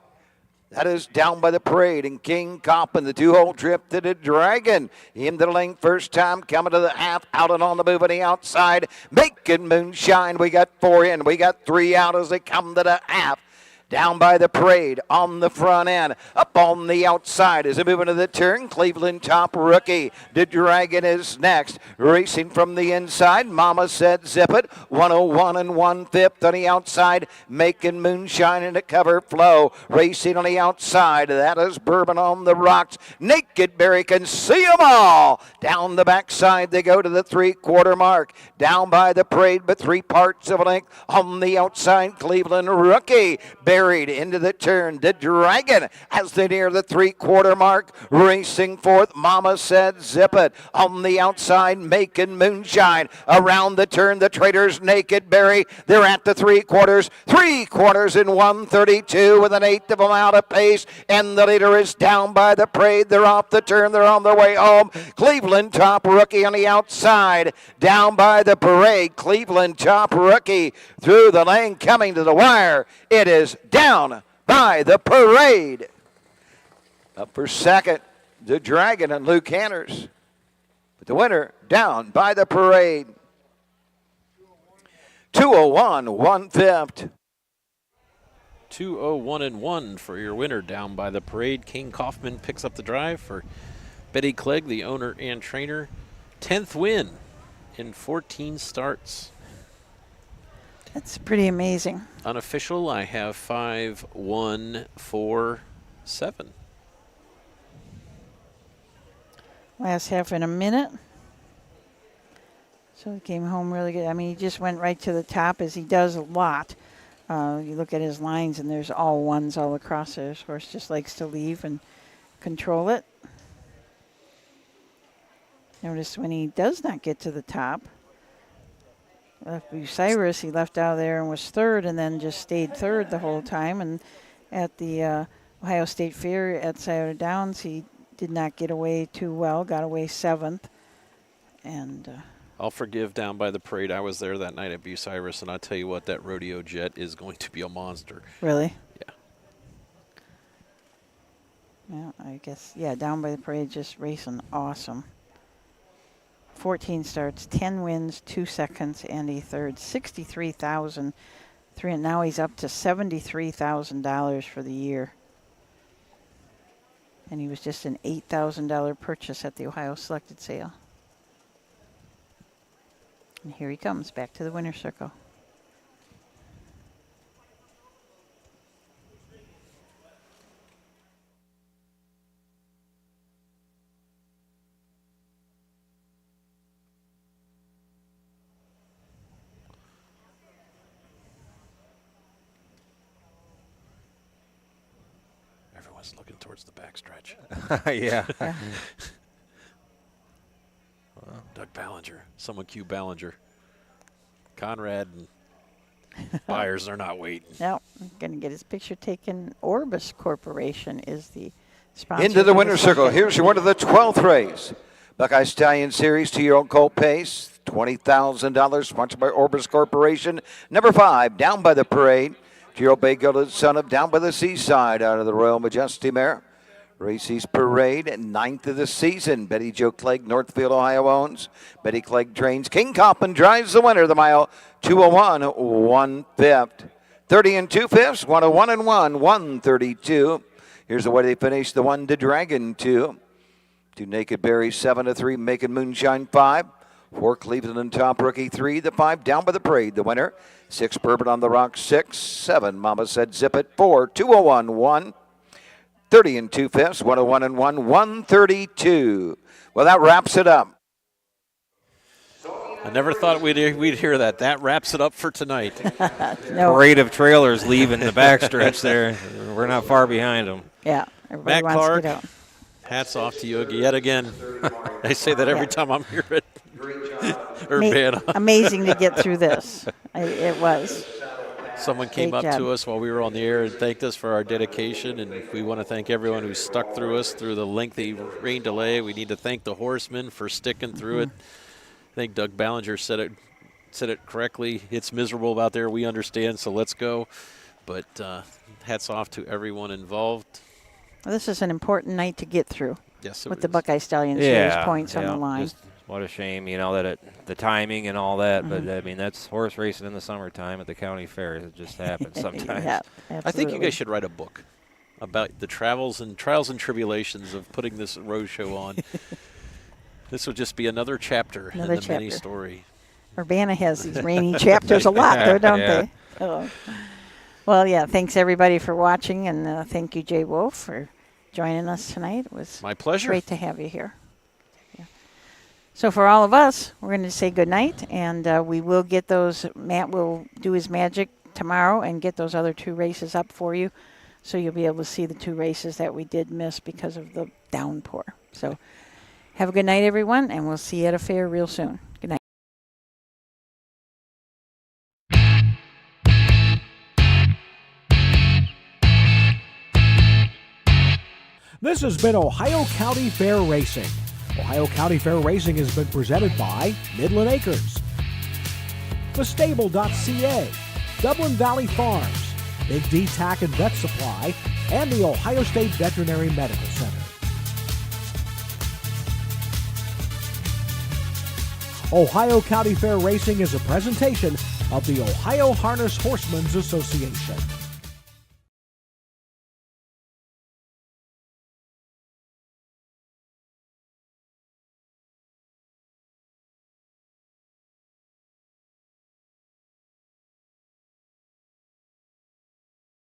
That is Down by the Parade and King Coppin, the 2-hole trip to the Dragon. Into the lane first time, coming to the half, out and on the move on the outside. Making Moonshine, we got 4 in, we got 3 out as they come to the half. Down by the Parade on the front end. Up on the outside as they move into the turn. Cleveland Top Rookie. The Dragon is next. Racing from the inside. Mama Said Zip It. 101 1/5 on the outside. Making Moonshine in the cover flow. Racing on the outside. That is Bourbon on the Rocks. Naked Berry can see them all. Down the backside they go to the 3/4 mark. Down by the Parade, but 3 parts of a length on the outside. Cleveland Rookie. Buried into the turn. The Dragon as they near the 3/4 mark. Racing fourth, Mama Said Zip It. On the outside, Making Moonshine. Around the turn, the Trader's Naked Berry. They're at the 3/4. 3/4 in 1:32 with an 1/8 of them out of pace. And the leader is Down by the Parade. They're off the turn. They're on their way home. Cleveland Top Rookie on the outside. Down by the Parade. Cleveland Top Rookie through the lane coming to the wire. It is Down by the Parade. Up for second, the Dragon and Luke Hanners. But the winner, Down by the Parade. 201 1/5. 201 1 for your winner, Down by the Parade. King Kaufman picks up the drive for Betty Clegg, the owner and trainer. 10th win in 14 starts. That's pretty amazing. Unofficial, I have 5, 1, 4, 7. Last half in a minute. So he came home really good. I mean, he just went right to the top, as he does a lot. You look at his lines, and there's all ones all across there. His horse just likes to leave and control it. Notice when he does not get to the top, left Bucyrus, he left out of there and was third, and then just stayed third the whole time. And at the Ohio State Fair at Scioto Downs, he did not get away too well, got away 7th. And I'll forgive Down by the Parade. I was there that night at Bucyrus, and I'll tell you what, that rodeo jet is going to be a monster. Really? Yeah. Yeah, I guess, yeah, Down by the Parade just racing awesome. 14 starts, 10 wins, 2 seconds, and a third. 63,000. And now he's up to $73,000 for the year. And he was just an $8,000 purchase at the Ohio Selected Sale. And here he comes back to the winner's circle. Everyone's looking towards the backstretch. Yeah. Doug Ballinger. Someone cue Ballinger. Conrad and Byers are not waiting. No, I'm going to get his picture taken. Orbis Corporation is the sponsor. Into the winner's circle. Here's your winner of the 12th race. Buckeye Stallion Series, 2-year-old colt pace, $20,000, sponsored by Orbis Corporation. Number 5, Down by the Parade. 2-year-old bay gelded son of Down by the Seaside out of the Royal Majesty mare. Racey's Parade, 9th of the season. Betty Jo Clegg, Northfield, Ohio owns. Betty Clegg trains. King Coppin drives the winner, the mile 201 1/5. 30 2/5, 101 132. Here's the way they finish the 1 to Dragon 2. 2 Naked Berry 7-3, Making Moonshine 5. 4 Cleveland and Top Rookie 3. The 5 Down by the Parade, the winner. 6 Bourbon on the Rock 6. 7 Mama Said Zip It 4. 201 1. 30 2/5, 101 132. Well, that wraps it up. I never thought we'd hear that. That wraps it up for tonight. No. Parade of trailers leaving the backstretch there. We're not far behind them. Yeah, everybody Matt wants Clark, to get out. hats off to you yet again. I say that every time I'm here at Urbana. Amazing to get through this. It was. Someone came Great up job. to us while we were on the air and thanked us for our dedication, and we want to thank everyone who stuck through us through the lengthy rain delay. We need to thank the horsemen for sticking through it. I think Doug Ballinger said it correctly. It's miserable out there. We understand, so let's go. But hats off to everyone involved. Well, this is an important night to get through. Yes, it with the is. Buckeye Stallion Series points on the line. Just what a shame, that the timing and all that. But, I mean, that's horse racing in the summertime at the county fair. It just happens sometimes. Yeah, I think you guys should write a book about the trials and tribulations of putting this road show on. This will just be another chapter in the mini story. Urbana has these rainy chapters a lot, though, don't they? Oh. Well, yeah, thanks, everybody, for watching, and thank you, Jay Wolf, for joining us tonight. It was my pleasure. Great to have you here. Yeah. So for all of us, we're going to say good night, and we will get those. Matt will do his magic tomorrow and get those other 2 races up for you, so you'll be able to see the 2 races that we did miss because of the downpour. So have a good night, everyone, and we'll see you at a fair real soon. Good night. This has been Ohio County Fair Racing. Ohio County Fair Racing has been presented by Midland Acres, thestable.ca, Dublin Valley Farms, Big D Tack and Vet Supply, and the Ohio State Veterinary Medical Center. Ohio County Fair Racing is a presentation of the Ohio Harness Horsemen's Association.